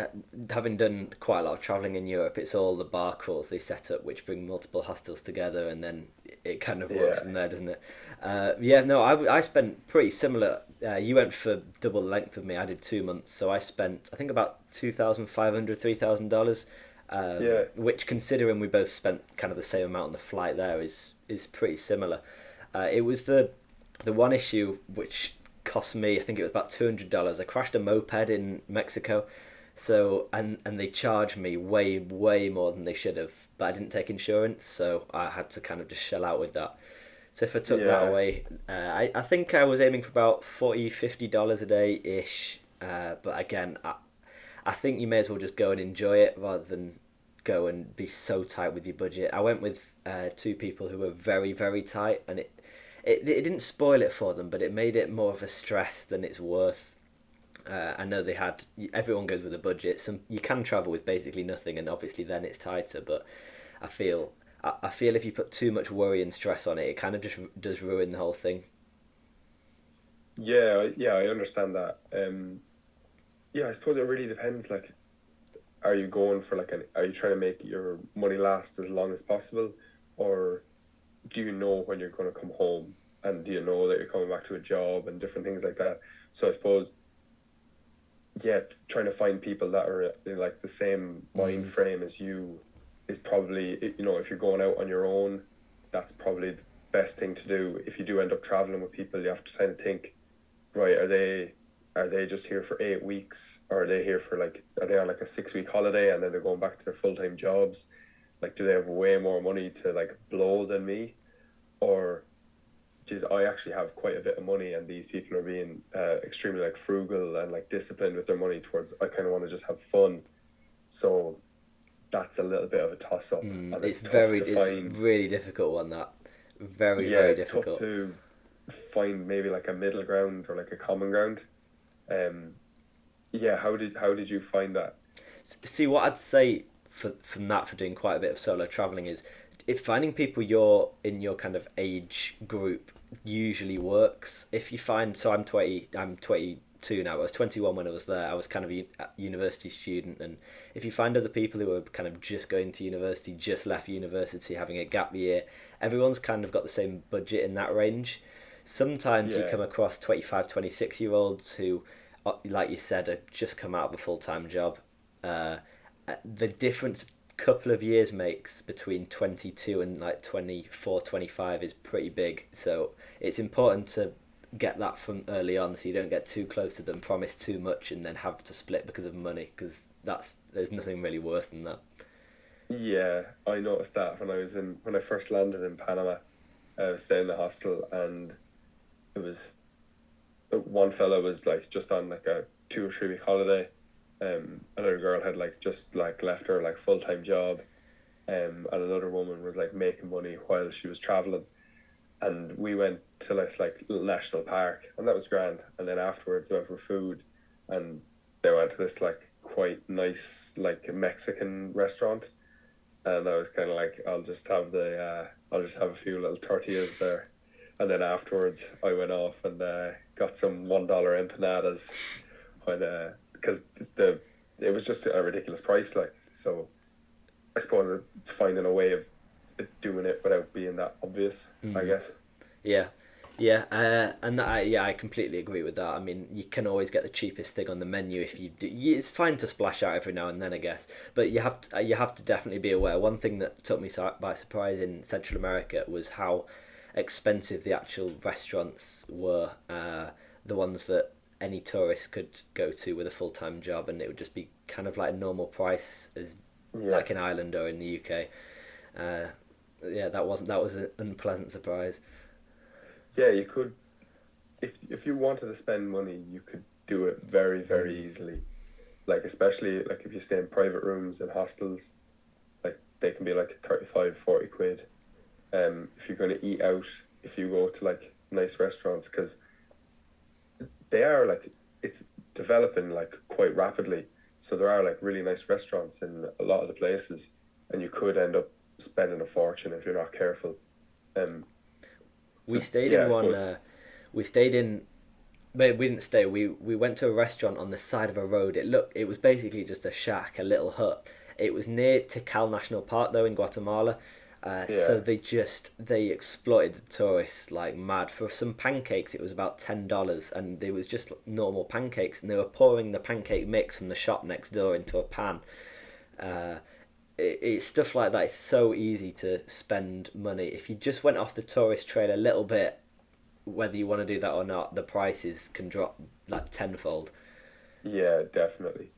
Having done quite a lot of travelling in Europe, it's all the bar crawls they set up, which bring multiple hostels together, and then it kind of works Yeah, from there, doesn't it? Yeah, no, I spent pretty similar. You went for double the length of me. I did 2 months, so I spent I think about $2,500, $3,000, yeah, which considering we both spent kind of the same amount on the flight there is pretty similar. It was the one issue which cost me, I think it was about $200. I crashed a moped in Mexico, so and they charged me way more than they should have, but I didn't take insurance, so I had to kind of just shell out with that. So if I took that yeah, away, I think I was aiming for about $40, $50 a day ish. But again, I think you may as well just go and enjoy it rather than go and be so tight with your budget. I went with two people who were very tight, and it didn't spoil it for them, but it made it more of a stress than it's worth. I know they had everyone goes with a budget. Some you can travel with basically nothing, and obviously then it's tighter. But I feel I feel if you put too much worry and stress on it, it kind of just does ruin the whole thing. yeah. I understand that. Yeah, I suppose it really depends. Like, are you going for like are you trying to make your money last as long as possible, or do you know when you're going to come home, and do you know that you're coming back to a job and different things like that? So I suppose, yeah, trying to find people that are in like the same mind Mm, frame as you is probably, if you're going out on your own, that's probably the best thing to do. If you do end up traveling with people, you have to kind of think, right, are they just here for 8 weeks, or are they on like a 6 week holiday and then they're going back to their full-time jobs? Like, do they have way more money to like blow than me? Or geez, I actually have quite a bit of money, and these people are being extremely like frugal and like disciplined with their money towards. I kind of want to just have fun, so that's a little bit of a toss up, and it's it's tough to it's find. really difficult one that, Yeah, very it's tough difficult. to find maybe like a middle ground or like a common ground. Um, yeah, how did you find that? See what I'd say from that for doing quite a bit of solo traveling is if finding people you're in your kind of age group usually works. If you find so I'm 22 now. I was 21 when I was there. I was kind of a university student, and if you find other people who are kind of just going to university, just left university, having a gap year, everyone's kind of got the same budget in that range. Sometimes you Yeah, come across 25, 26-year-olds who, like you said, have just come out of a full-time job. uh, the difference couple of years makes between 22 and like 24, 25 is pretty big, so it's important to get that from early on so you don't get too close to them, promise too much, and then have to split because of money, because there's nothing really worse than that. yeah. I noticed that when I first landed in Panama. I was staying in the hostel, and it was one fella was like just on like a 2 or 3 week holiday. Another girl had like just like left her like full time job. And another woman was like making money while she was traveling. And we went to this like little national park, and that was grand. And then afterwards, they went for food, and they went to this like quite nice like Mexican restaurant. And I was kind of like, I'll just have a few little tortillas there. And then afterwards, I went off and got some $1 empanadas when because the it was just a ridiculous price, like. So I suppose it's finding a way of doing it without being that obvious, I Mm. guess. Yeah, yeah, and that, yeah, I completely agree with that. I mean, you can always get the cheapest thing on the menu if you do. It's fine to splash out every now and then, I guess, but you have to definitely be aware. One thing that took me by surprise in Central America was how expensive the actual restaurants were. The ones that any tourist could go to with a full time job, and it would just be kind of like normal price as Yeah, like in Ireland or in the UK. Uh, yeah, that was an unpleasant surprise. yeah, you could if you wanted to spend money, you could do it very, very Mm. easily. Like especially like if you stay in private rooms in hostels, like they can be like 35, 40 quid. If you're going to eat out, if you go to like nice restaurants, because they are like it's developing like quite rapidly. So there are like really nice restaurants in a lot of the places, and you could end up spending a fortune if you're not careful. Um, We so stayed yeah, in I one. suppose. We stayed in. But we didn't stay. We went to a restaurant on the side of a road. It was basically just a shack, a little hut. It was near Tikal National Park though in Guatemala. So Yeah, they exploited the tourists like mad. For some pancakes, it was about $10, and it was just normal pancakes, and they were pouring the pancake mix from the shop next door into a pan. Uh, it's stuff like that. It's so easy to spend money if you just went off the tourist trail a little bit. Whether you want to do that or not, the prices can drop like tenfold. yeah, definitely.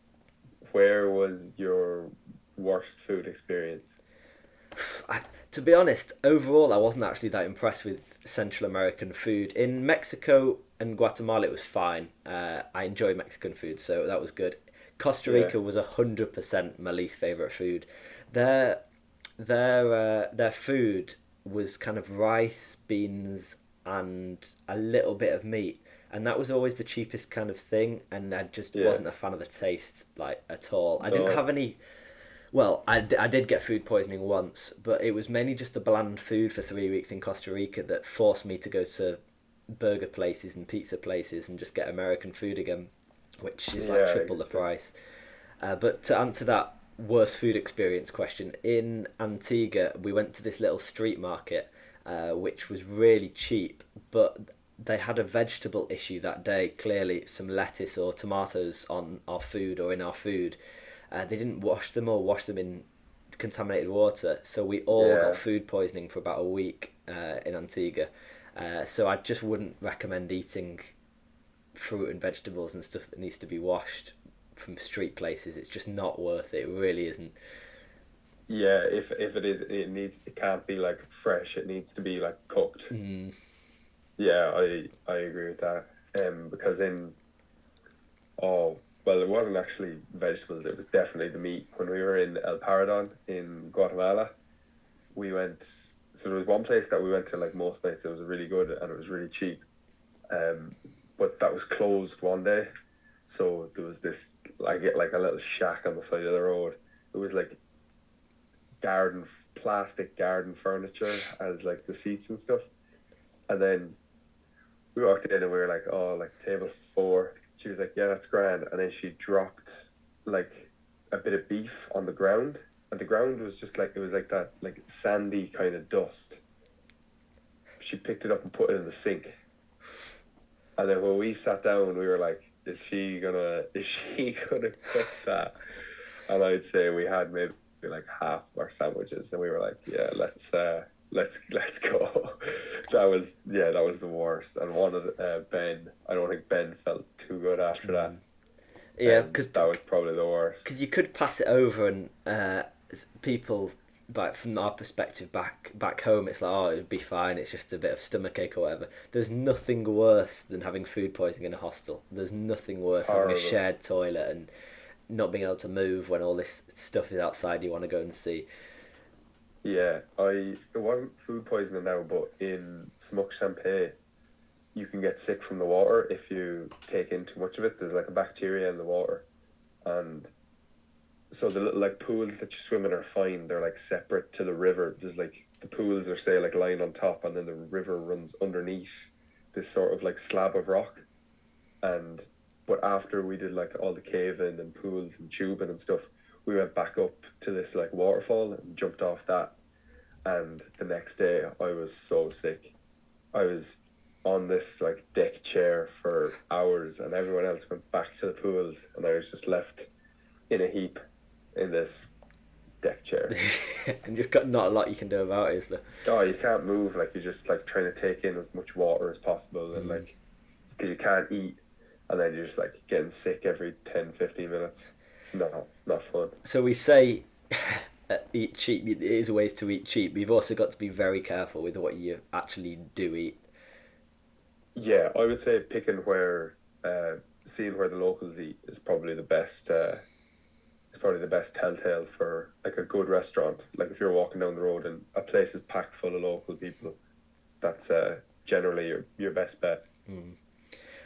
Where was your worst food experience? I, to be honest, overall, I wasn't actually that impressed with Central American food. In Mexico and Guatemala, it was fine. I enjoy Mexican food, so that was good. Costa Yeah, Rica was 100% my least favorite food. Their their food was kind of rice, beans, and a little bit of meat, and that was always the cheapest kind of thing. And I just yeah. wasn't a fan of the taste like at all. I didn't No, have any. Well, I did get food poisoning once, but it was mainly just the bland food for 3 weeks in Costa Rica that forced me to go to burger places and pizza places and just get American food again, which is like yeah, I triple the get you. price. But to answer that worst food experience question, in Antigua, we went to this little street market, which was really cheap, but they had a vegetable issue that day. Clearly, some lettuce or tomatoes on our food or in our food. They didn't wash them or wash them in contaminated water, so we all got Yeah, food poisoning for about a week in Antigua. So I just wouldn't recommend eating fruit and vegetables and stuff that needs to be washed from street places. It's just not worth it. It really isn't. yeah. If it is, it can't be like fresh. It needs to be like cooked. Mm, Yeah, I agree with that. Because in oh well, it wasn't actually vegetables. It was definitely the meat. When we were in El Paradon in Guatemala, we went. So there was one place that we went to like most nights. It was really good and it was really cheap. Um, but that was closed one day. So there was this like a little shack on the side of the road. It was like plastic garden furniture as like the seats and stuff. And then we walked in and we were like, oh, like table 4. She was like, yeah, that's grand. And then she dropped like a bit of beef on the ground. And the ground was just like, it was like that, like sandy kind of dust. She picked it up and put it in the sink. And then when we sat down, we were like, is she gonna cook that? And I'd say we had maybe like half of our sandwiches, and we were like, yeah, let's go. That was the worst. And one of Ben, I don't think Ben felt too good after that, mm. Yeah, and that was probably the worst. because you could pass it over and people but from our perspective back home, it's like, oh, it'd be fine. It's just a bit of stomachache or whatever. There's nothing worse than having food poisoning in a hostel. There's nothing worse having a Horrible. shared toilet and not being able to move when all this stuff is outside you want to go and see. Yeah, it wasn't food poisoning now, but in Smuck Champay, you can get sick from the water if you take in too much of it. There's like a bacteria in the water, and so the little like pools that you swim in are fine. They're like separate to the river. There's like the pools are say like lying on top, and then the river runs underneath this sort of like slab of rock. And but after we did like all the caving and pools and tubing and stuff, we went back up to this like waterfall and jumped off that. And the next day, I was so sick. I was on this like deck chair for hours, and everyone else went back to the pools, and I was just left in a heap in this deck chair. And just got not a lot you can do about it, is there? Oh, you can't move. Like you're just like trying to take in as much water as possible, and like because you can't eat, and then you're just like getting sick every 10, 15 minutes. It's not fun. So we say eat cheap. It is ways to eat cheap, but you've also got to be very careful with what you actually do eat. Yeah, I would say picking where, seeing where the locals eat is probably the best. It's probably the best telltale for like a good restaurant. Like if you're walking down the road and a place is packed full of local people, that's generally your best bet.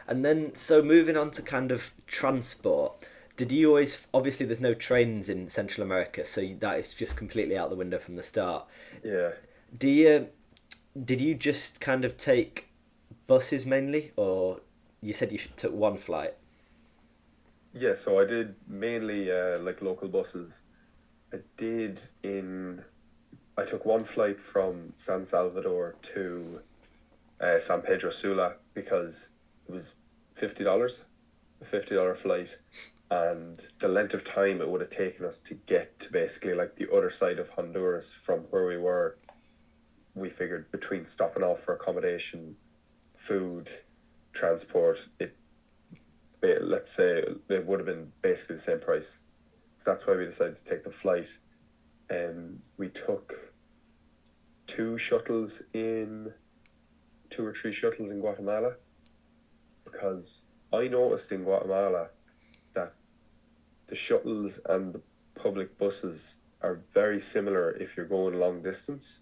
And then, so moving on to kind of transport, did you always, obviously there's no trains in Central America, so that is just completely out the window from the start. Yeah, Do you, did you just kind of take buses mainly, or you said you took one flight? yeah. So I did mainly like local buses. I did in. I took one flight from San Salvador to San Pedro Sula because it was $50, a $50 flight, and the length of time it would have taken us to get to basically like the other side of Honduras from where we were. We figured between stopping off for accommodation, food, transport, let's say it would have been basically the same price. So that's why we decided to take the flight. We took two shuttles in, two or three shuttles in Guatemala because I noticed in Guatemala that the shuttles and the public buses are very similar if you're going long distance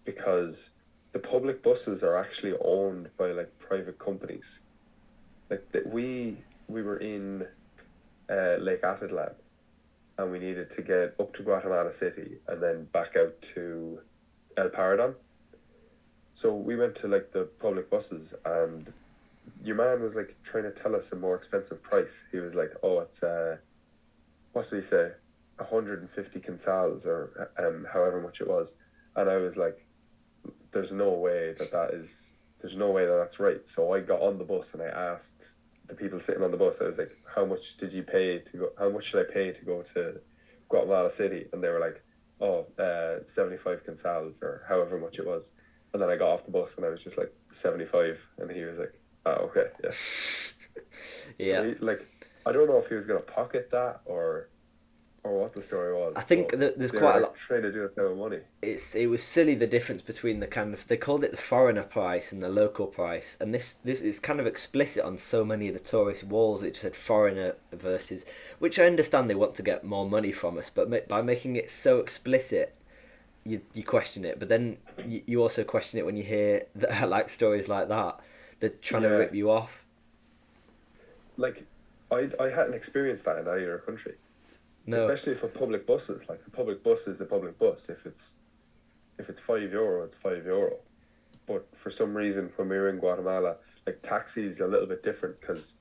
because the public buses are actually owned by like private companies. Like that we were in Lake Atitlan and we needed to get up to Guatemala City and then back out to El Paradon. So we went to like the public buses and your man was like trying to tell us a more expensive price. He was like, "Oh, it's what did he say? 150 quetzals or however much it was," and I was like, "There's no way there's no way that that's right." So I got on the bus and I asked the people sitting on the bus. I was like, "How much did you pay to go? How much should I pay to go to Guatemala City?" And they were like, "Oh, 75 quetzals or however much it was." And then I got off the bus and I was just like 75, and he was like, "Oh, okay, yeah." So Yeah. he, like, I don't know if he was gonna pocket that or what the story was, I think but that there's they were quite a like lot. trying to do us out of money. It was silly the difference between the kind of, they called it the foreigner price and the local price, and this is kind of explicit on so many of the tourist walls. It just said foreigner versus, which I understand they want to get more money from us, but by making it so explicit, you question it. But then you also question it when you hear that, like stories like that. They're trying to Yeah, rip you off. like I hadn't experienced that in any other country, No. especially for public buses. Like the public bus is the public bus. If it's €5, it's €5. But for some reason, when we were in Guatemala, like taxis are a little bit different because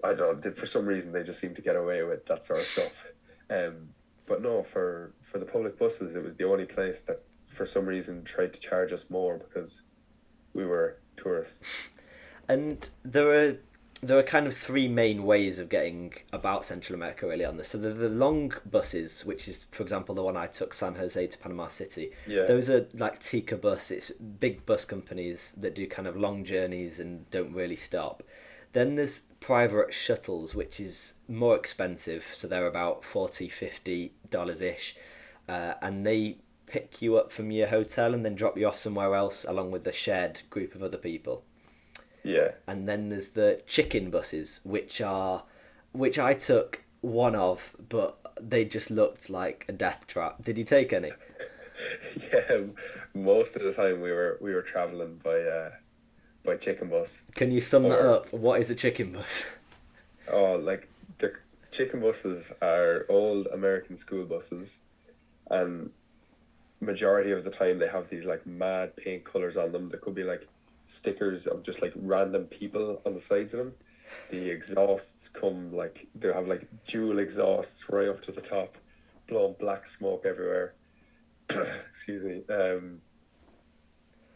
I don't know, for some reason they just seem to get away with that sort of stuff. Um, but no, for the public buses, it was the only place that for some reason tried to charge us more because we were tourists. And there are kind of three main ways of getting about Central America really on this. So the long buses, which is, for example, the one I took, San Jose to Panama City. Yeah, Those are like Tika bus. It's big bus companies that do kind of long journeys and don't really stop. Then there's private shuttles, which is more expensive. So they're about $40, $50 ish. and they pick you up from your hotel and then drop you off somewhere else along with a shared group of other people. Yeah. And then there's the chicken buses, which I took one of, but they just looked like a death trap. Did you take any? Yeah, most of the time we were traveling by chicken bus Can you sum that or up? What is a chicken bus? like the chicken buses are old American school buses, and majority of the time they have these like mad paint colors on them. There could be like stickers of just like random people on the sides of them. The exhausts come like they have like dual exhausts right up to the top, blowing black smoke everywhere. Excuse me.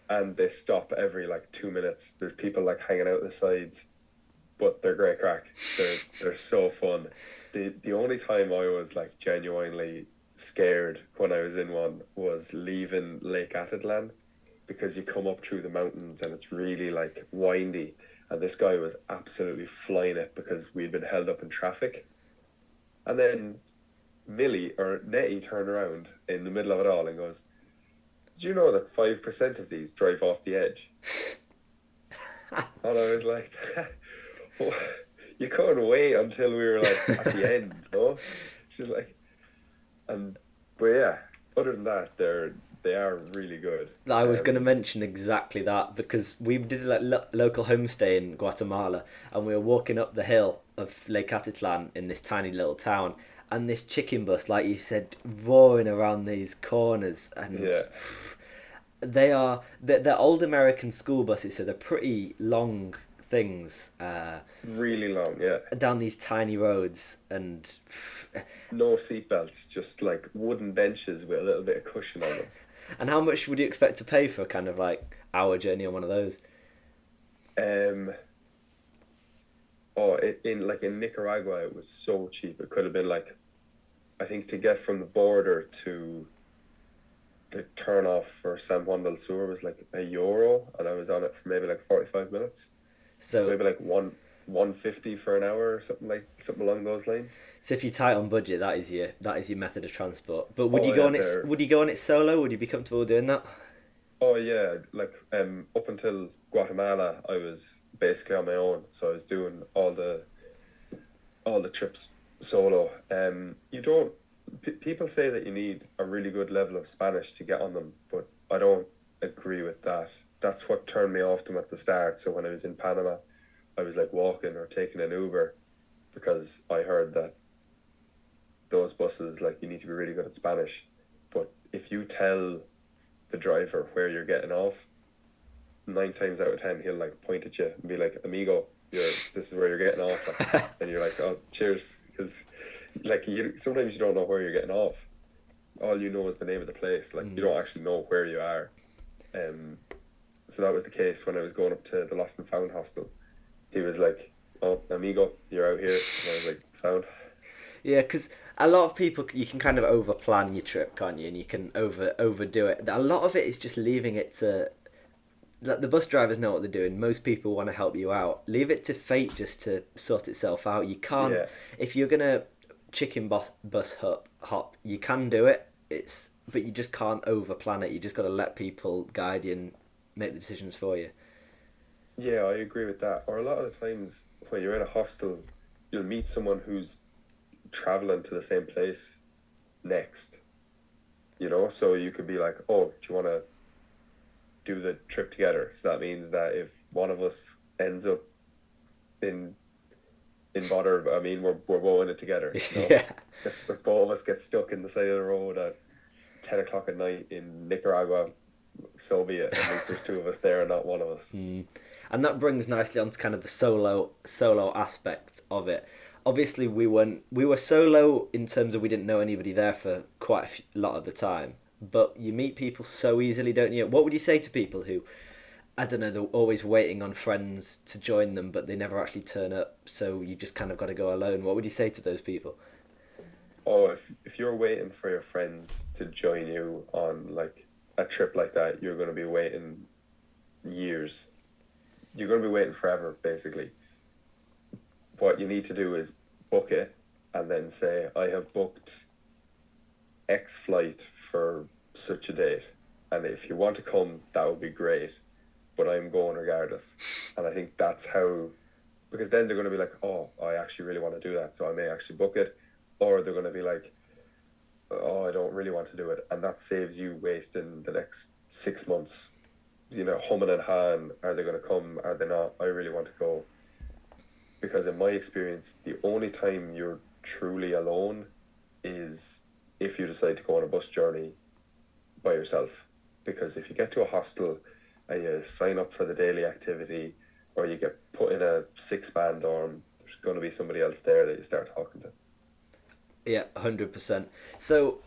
And they stop every like 2 minutes. There's people like hanging out the sides, but they're great crack. They're so fun. The only time I was like genuinely scared when I was in one was leaving Lake Atitlan, because you come up through the mountains and it's really like windy, and this guy was absolutely flying it because we'd been held up in traffic. And then Millie or Nettie turned around in the middle of it all and goes, "Did you know that 5% of these drive off the edge?" And I was like, "You couldn't wait until we were like at the end, no?" She's like, and but yeah, other than that, they are really good. I was going to mention exactly that because we did like local homestay in Guatemala, and we were walking up the hill of Lake Atitlan in this tiny little town, and this chicken bus, like you said, roaring around these corners, and Yeah, they're old American school buses, so they're pretty long things really long. Yeah, down these tiny roads, and no seatbelts, just like wooden benches with a little bit of cushion on them. and how much would you expect to pay for a kind of like hour journey on one of those? Um, oh, in Nicaragua, it was so cheap. It could have been like, I think to get from the border to the turn off for San Juan del Sur was like €1, and I was on it for maybe like 45 minutes. So So maybe like 150 for an hour or something along those lines. So if you're tight on budget, that is your method of transport. But would you Oh go yeah, on it? they're Would you go on it solo? Would you be comfortable doing that? oh yeah, like up until Guatemala, I was basically on my own, so I was doing all the trips solo. You don't. People say that you need a really good level of Spanish to get on them, but I don't agree with that. That's what turned me off them at the start. So when I was in Panama, I was like walking or taking an Uber because I heard that those buses, like, you need to be really good at Spanish. But if you tell the driver where you're getting off, 9 times out of 10 he'll like point at you and be like, "Amigo, this is where you're getting off," like, and you're like, "Oh, cheers," because like you sometimes you don't know where you're getting off. All you know is the name of the place. Like, you Mm. don't actually know where you are. Um, so that was the case when I was going up to the Lost and Found hostel. He was like, "Oh, amigo, you're out here," and I was like, "Sound." Yeah, because a lot of people you can kind of over plan your trip, can't you? And you can overdo it. A lot of it is just leaving it to like the bus drivers know what they're doing. Most people want to help you out. Leave it to fate just to sort itself out. You can't Yeah, if you're gonna bus hop. You can do it. It's but you just can't over plan it. You just got to let people guide you and make the decisions for you. yeah, I agree with that. Or a lot of the times when you're in a hostel, you'll meet someone who's traveling to the same place next. So you could be like, "Oh, do you want to do the trip together?" So that means that if one of us ends up in bother, I mean, we're rowing it together. Yeah. If both of us get stuck in the side of the road at 10 o'clock at night in Nicaragua, so be it. At least there's two of us there and not one of us. Mm. And that brings nicely onto kind of the solo aspect of it. Obviously, we were solo in terms of we didn't know anybody there for quite lot of the time. But you meet people so easily, don't you? What would you say to people who, I don't know, they're always waiting on friends to join them, but they never actually turn up, so you just kind of got to go alone? What would you say to those people? Oh, if you're waiting for your friends to join you on like a trip like that, you're going to be waiting years. You're going to be waiting forever, basically. What you need to do is book it and then say, "I have booked X flight for such a date, and if you want to come, that would be great, but I'm going regardless. And I think that's how, because then they're going to be like, oh, I actually really want to do that, so I may actually book it, or they're going to be like, oh, I don't really want to do it, and that saves you wasting the next 6 months, humming and hawing. Are they going to come? Are they not? I really want to go, because in my experience, the only time you're truly alone is if you decide to go on a bus journey by yourself. Because if you get to a hostel and you sign up for the daily activity, or you get put in a six-man dorm, there's going to be somebody else there that you start talking to. Yeah, 100%. So,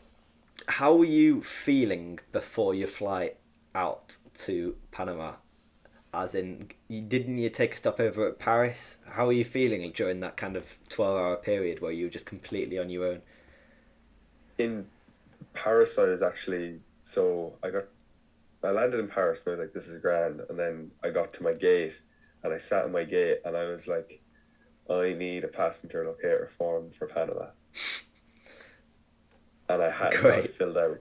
how were you feeling before your flight out to Panama? As in, didn't you take a stop over at Paris? How were you feeling during that kind of 12-hour period where you were just completely on your own? In Paris, I was actually, so I landed in Paris and I was like, this is grand. And then I got to my gate and I sat in my gate and I was like, I need a passenger locator form for Panama. And I hadn't got it Great. filled out.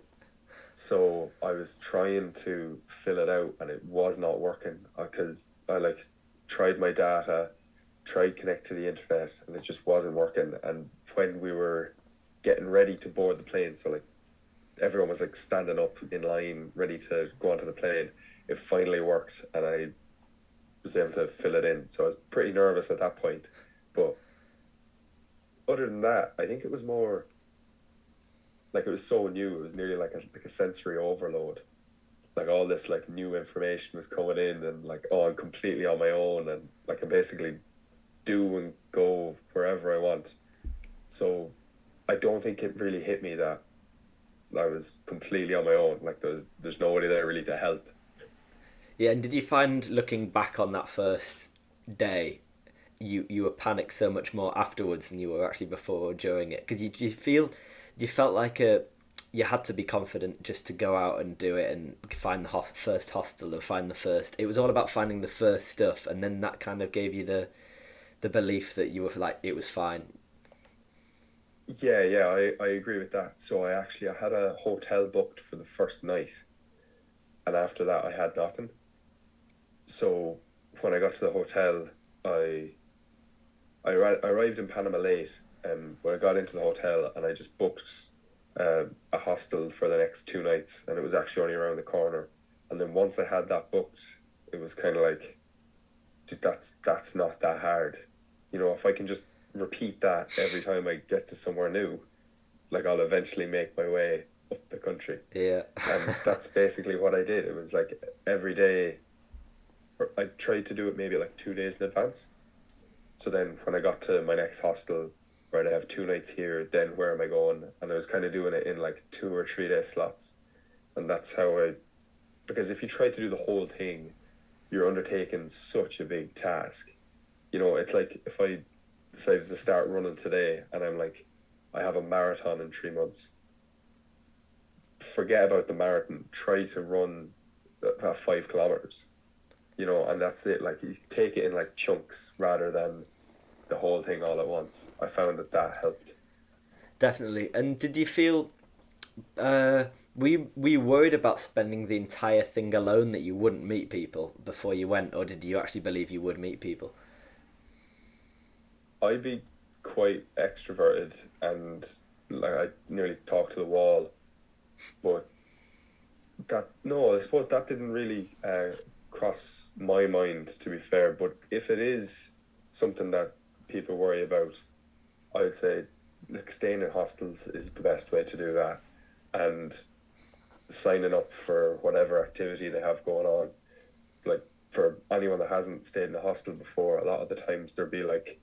So I was trying to fill it out and it was not working because I like tried my data, tried connect to the internet, and it just wasn't working. And when we were getting ready to board the plane, so like everyone was like standing up in line ready to go onto the plane, it finally worked and I was able to fill it in. So I was pretty nervous at that point. But other than that, I think it was more like it was so new. It was nearly like a sensory overload. Like all this like new information was coming in, and like, oh, I'm completely on my own, and like I can basically do and go wherever I want. So I don't think it really hit me that I was completely on my own. Like there's nobody there really to help. Yeah, and did you find looking back on that first day, you were panicked so much more afterwards than you were actually before or during it? Because you felt like you had to be confident just to go out and do it and find the first hostel and find the first. It was all about finding the first stuff, and then that kind of gave you the belief that you were like it was fine. Yeah, I agree with that. So I had a hotel booked for the first night, and after that I had nothing. So when I got to the hotel, I I arrived in Panama late, and when I got into the hotel, and I just booked a hostel for the next 2 nights, and it was actually only around the corner. And then once I had that booked, it was kind of like, just that's not that hard. If I can just repeat that every time I get to somewhere new, like I'll eventually make my way up the country. Yeah. And that's basically what I did. It was like every day, I tried to do it maybe like 2 days in advance. So then when I got to my next hostel, right, I have 2 nights here, then where am I going? And I was kind of doing it in like 2 or 3 day slots. And that's how because if you try to do the whole thing, you're undertaking such a big task. It's like if I decided to start running today and I'm like, I have a marathon in 3 months, forget about the marathon, try to run 5 kilometers, and that's it. Like you take it in like chunks rather than the whole thing all at once. I found that helped. Definitely. And did you feel uh were you worried about spending the entire thing alone that you wouldn't meet people before you went, or did you actually believe you would meet people? I'd be quite extroverted and like I nearly talk to the wall, but that no, I suppose that didn't really cross my mind, to be fair. But if it is something that people worry about, I would say like staying in hostels is the best way to do that, and signing up for whatever activity they have going on. Like for anyone that hasn't stayed in a hostel before, a lot of the times there'll be like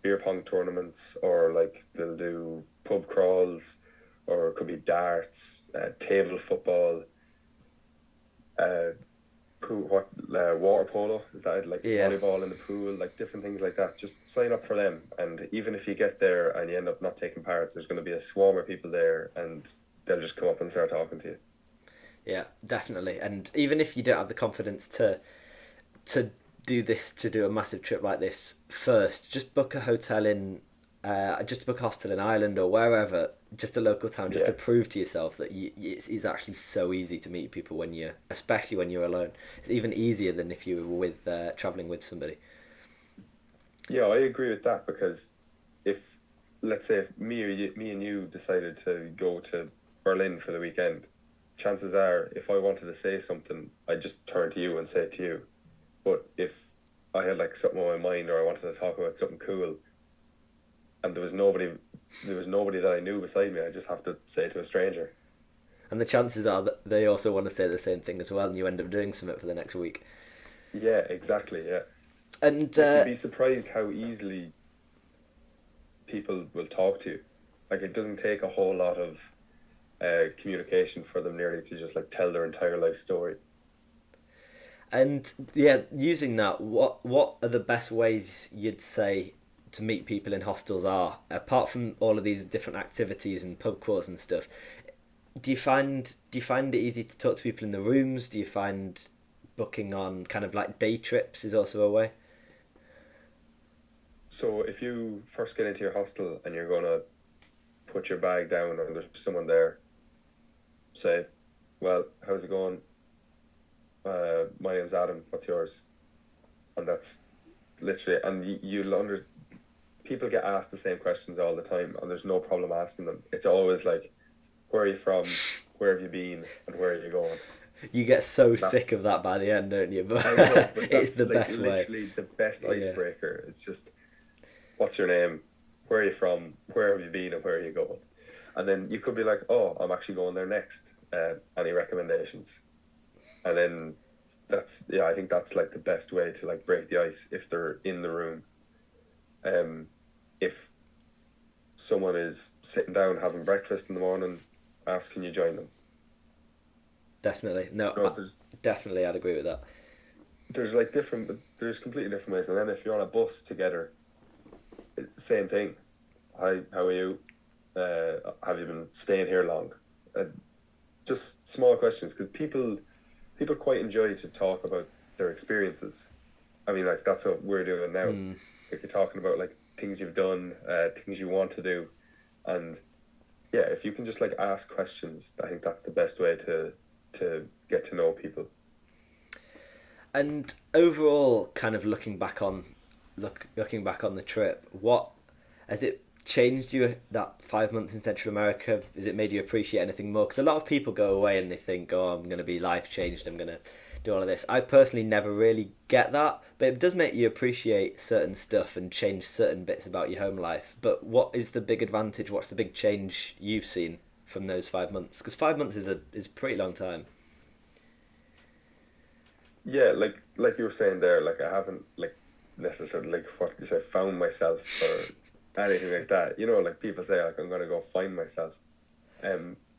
beer pong tournaments, or like they'll do pub crawls, or it could be darts, table football, uh, water polo, is that it? Like Yeah. volleyball in the pool, like different things like that. Just sign up for them, and even if you get there and you end up not taking part, there's going to be a swarm of people there, and they'll just come up and start talking to you. Yeah, definitely. And even if you don't have the confidence to do a massive trip like this first, just book a hotel in just to book a hostel in Ireland or wherever, just a local town, just to Yeah. prove to yourself that it's actually so easy to meet people especially when you're alone. It's even easier than if you were traveling with somebody. Yeah, I agree with that because if, let's say, if me and you decided to go to Berlin for the weekend, chances are, if I wanted to say something, I'd just turn to you and say it to you. But if I had like something on my mind or I wanted to talk about something cool, and there was nobody that I knew beside me, I just have to say it to a stranger. And the chances are that they also want to say the same thing as well, and you end up doing something for the next week. Yeah, exactly. Yeah, And like you'd be surprised how easily people will talk to you. Like it doesn't take a whole lot of communication for them nearly to just like tell their entire life story. And yeah, using that, what are the best ways you'd say to meet people in hostels are, apart from all of these different activities and pub crawls and stuff? Do you find it easy to talk to people in the rooms? Do you find booking on kind of like day trips is also a way? So if you first get into your hostel and you're gonna put your bag down and there's someone there, say, "Well, how's it going? My name's Adam. What's yours?" And that's literally, and you'll under people get asked the same questions all the time, and there's no problem asking them. It's always like, "Where are you from? Where have you been? And where are you going?" You get so sick That's of that by the end, don't you? But I know, but it's that's the like best way. literally the best Yeah, icebreaker. It's just, "What's your name? Where are you from? Where have you been? And where are you going?" And then you could be like, "Oh, I'm actually going there next. Any recommendations?" And then yeah, I think that's like the best way to like break the ice if they're in the room. Um, if someone is sitting down having breakfast in the morning, ask, "Can you join them?" definitely. No, No, definitely, I'd agree with that. there's like there's completely different ways. And then if you're on a bus together, same thing. "Hi, how are you? Have you been staying here long?" Uh, just small questions because people quite enjoy to talk about their experiences. I mean, like that's what we're doing now. Hmm. Like you're talking about like things you've done, things you want to do, and yeah, if you can just like ask questions, I think that's the best way to get to know people. And overall, kind of looking back on the trip, what has it changed you that 5 months in Central America? Has it made you appreciate anything more? Because a lot of people go away and they think, "Oh, I'm going to be life changed. I'm going to do all of this." I personally never really get that, but it does make you appreciate certain stuff and change certain bits about your home life. But what is the big advantage? What's the big change you've seen from those 5 months? Because 5 months is a pretty long time. Yeah, like you were saying there, like I haven't like necessarily like what you say found myself or anything like that. You know, like people say like I'm gonna go find myself.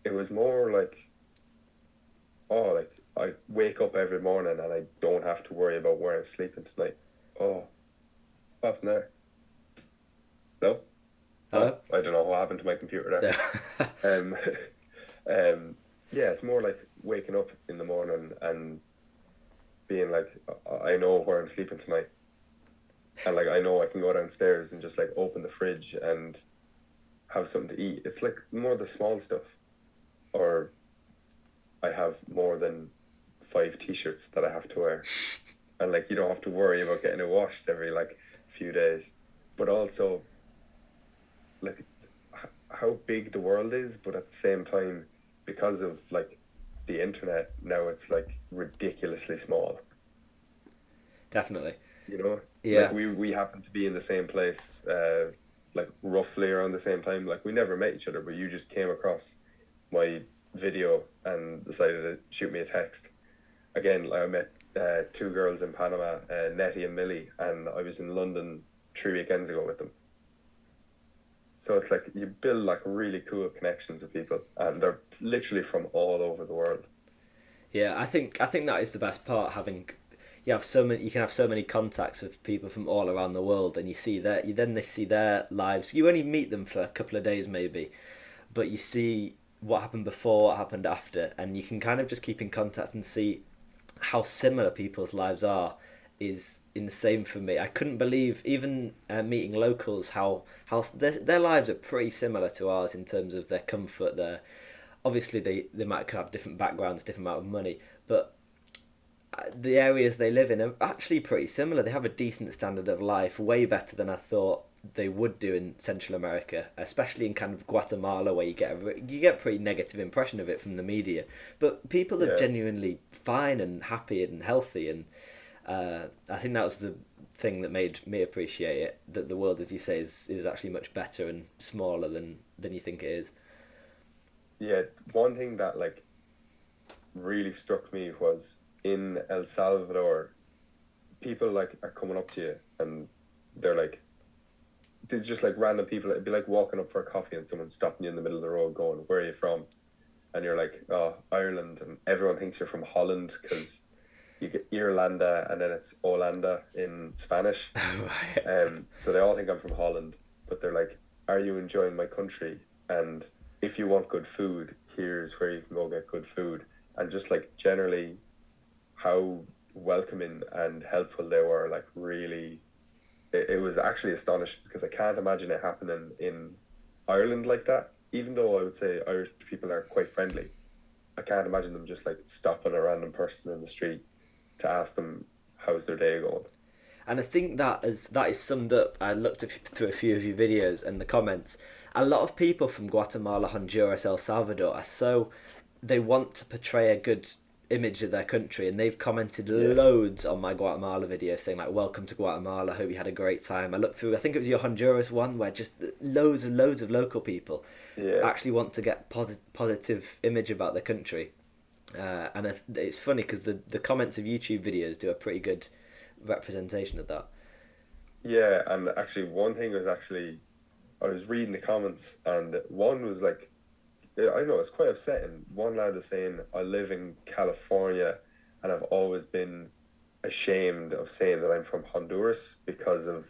It was more like, oh, like I wake up every morning and I don't have to worry about where I'm sleeping tonight. Oh, what happened there? No, oh, Hello. I don't know what happened to my computer Yeah. there. Um, yeah, it's more like waking up in the morning and being like, I know where I'm sleeping tonight, and like I know I can go downstairs and just like open the fridge and have something to eat. It's like more the small stuff, or I have more than five t-shirts that I have to wear, and like you don't have to worry about getting it washed every like few days, but also like how big the world is, but at the same time, because of like the internet now, it's like ridiculously small. Definitely. You know, like Yeah. we happen to be in the same place, like roughly around the same time. Like we never met each other, but you just came across my video and decided to shoot me a text. Again, like I met two girls in Panama, Nettie and Millie, and I was in London 3 weekends ago with them. So it's like you build like really cool connections with people, and they're literally from all over the world. Yeah, I think that is the best part. You can have so many contacts with people from all around the world, and they see their lives. You only meet them for a couple of days maybe, but you see what happened before, what happened after, and you can kind of just keep in contact and see how similar people's lives are is insane for me. I couldn't believe, even meeting locals, how their lives are pretty similar to ours in terms of their comfort. Their obviously they might have different backgrounds, different amount of money, but the areas they live in are actually pretty similar. They have a decent standard of life, way better than I thought they would do in Central America, especially in kind of Guatemala, where you get a pretty negative impression of it from the media. But people are Yeah, genuinely fine and happy and healthy, and I think that was the thing that made me appreciate it. That the world, as you say, is actually much better and smaller than you think it is. yeah. One thing that like really struck me was in El Salvador, people like are coming up to you and they're like, there's just like random people. It'd be like walking up for a coffee and someone stopping you in the middle of the road, going, "Where are you from?" And you're like, "Oh, Ireland," and everyone thinks you're from Holland because you get Irlanda and then it's Olanda in Spanish. Right. So they all think I'm from Holland, but they're like, "Are you enjoying my country?" And if you want good food, here's where you can go get good food. And just like generally how welcoming and helpful they were, like really, it was actually astonishing because I can't imagine it happening in Ireland like that. Even though I would say Irish people are quite friendly, I can't imagine them just like stopping a random person in the street to ask them how's their day going. And I think that is summed up. I looked through a few of your videos and the comments. A lot of people from Guatemala, Honduras, El Salvador are so they want to portray a good image of their country, and they've commented Yeah, loads on my Guatemala video saying like "Welcome to Guatemala. Hope you had a great time." I looked through. I think it was your Honduras one where just loads and loads of local people yeah, actually want to get positive image about their country. And it's funny because the comments of YouTube videos do a pretty good representation of that. yeah. And actually, one thing was actually I was reading the comments, and one was like, yeah, I know it's quite upsetting. One lad was saying, "I live in California, and I've always been ashamed of saying that I'm from Honduras because of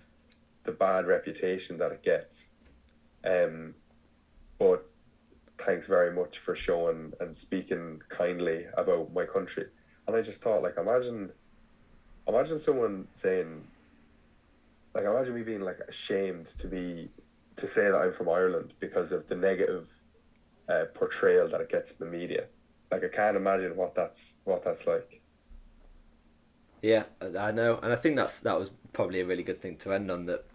the bad reputation that it gets." Um, but thanks very much for showing and speaking kindly about my country. And I just thought, like, imagine someone saying, like, imagine me being like ashamed to say that I'm from Ireland because of the negative portrayal that it gets in the media. Like, I can't imagine what that's like. Yeah, I know, and I think that was probably a really good thing to end on. That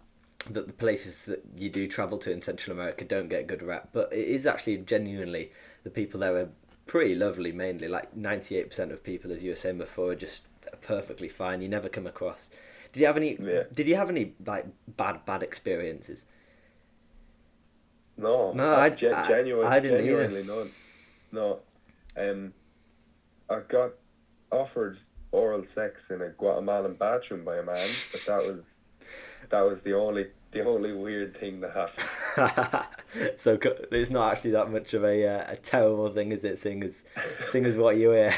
the places that you do travel to in Central America don't get a good rap, but it is actually genuinely the people there are pretty lovely. Mainly, like 98% of people, as you were saying before, are just perfectly fine. You never come across. Did you have any? Yeah. Did you have any like bad experiences? No, No, I didn't either. genuinely none. No. Um, I got offered oral sex in a Guatemalan bathroom by a man, but that was the only weird thing that happened. So it's not actually that much of a terrible thing, is it? Seeing as what you hear.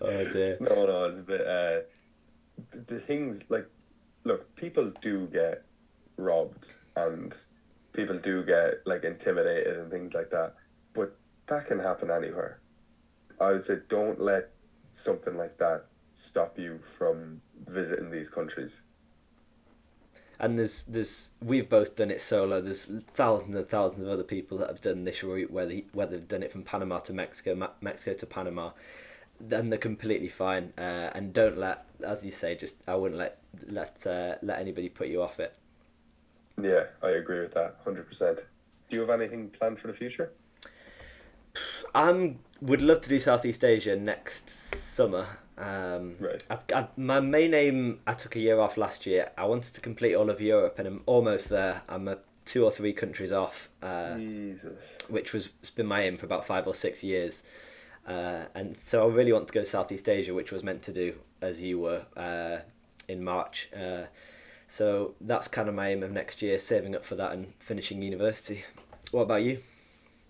Oh dear. No, no, it's a bit. The things like, look, people do get robbed and people do get like intimidated and things like that, but that can happen anywhere. I would say don't let something like that stop you from visiting these countries. And there's we've both done it solo. There's thousands and thousands of other people that have done this route where they've done it from Panama to Mexico, Mexico to Panama. Then they're completely fine. And don't let, as you say, just I wouldn't let anybody put you off it. Yeah, I agree with that 100%. Do you have anything planned for the future? Would love to do Southeast Asia next summer. Right. My main aim. I took a year off last year. I wanted to complete all of Europe, and I'm almost there. I'm two or three countries off, Jesus. which was it's been my aim for about 5 or 6 years. And so I really want to go to Southeast Asia, which was meant to do as you were in March. So that's kind of my aim of next year, saving up for that and finishing university. What about you?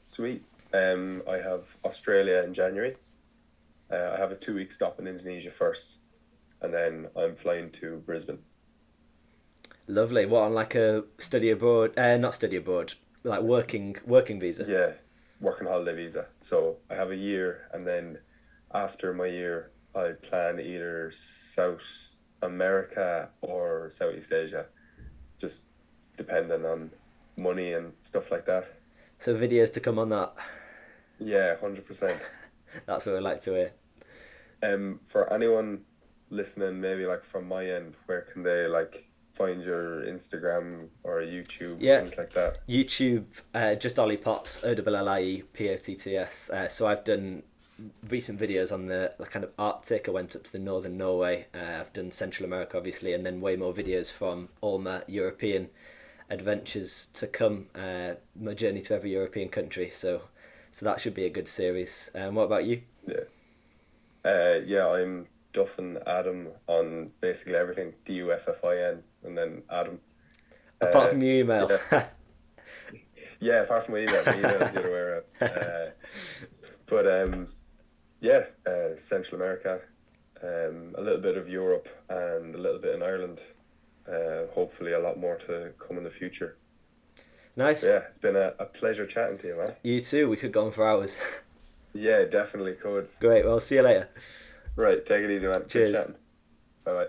Sweet. I have Australia in January. I have a 2 week stop in Indonesia first, and then I'm flying to Brisbane. Lovely. What, on like a study abroad? Not study abroad. Like working visa. Yeah, working holiday visa. So I have a year, and then after my year, I plan either South America or Southeast Asia, just depending on money and stuff like that. So videos to come on that. Yeah, 100%. That's what I like to hear. For anyone listening, maybe like from my end, where can they like find your Instagram or YouTube, Yeah, things like that? YouTube, just Ollie Potts, OLLIE POTTS. So I've done recent videos on the kind of Arctic. I went up to the northern Norway. I've done Central America, obviously, and then way more videos from all my European adventures to come. My journey to every European country. So that should be a good series. What about you? Yeah. Yeah, I'm Duffin Adam on basically everything. DUFFIN and then Adam. Apart Uh, from your email. yeah, yeah. Apart from my email is the other way around. But yeah, Central America, a little bit of Europe, and a little bit in Ireland. Hopefully, a lot more to come in the future. But Nice. yeah, it's been a pleasure chatting to you, man. You too. We could go on for hours. Yeah, definitely could. Great. Well, see you later. Right, take it easy, man. Good Cheers. chatting. Bye bye.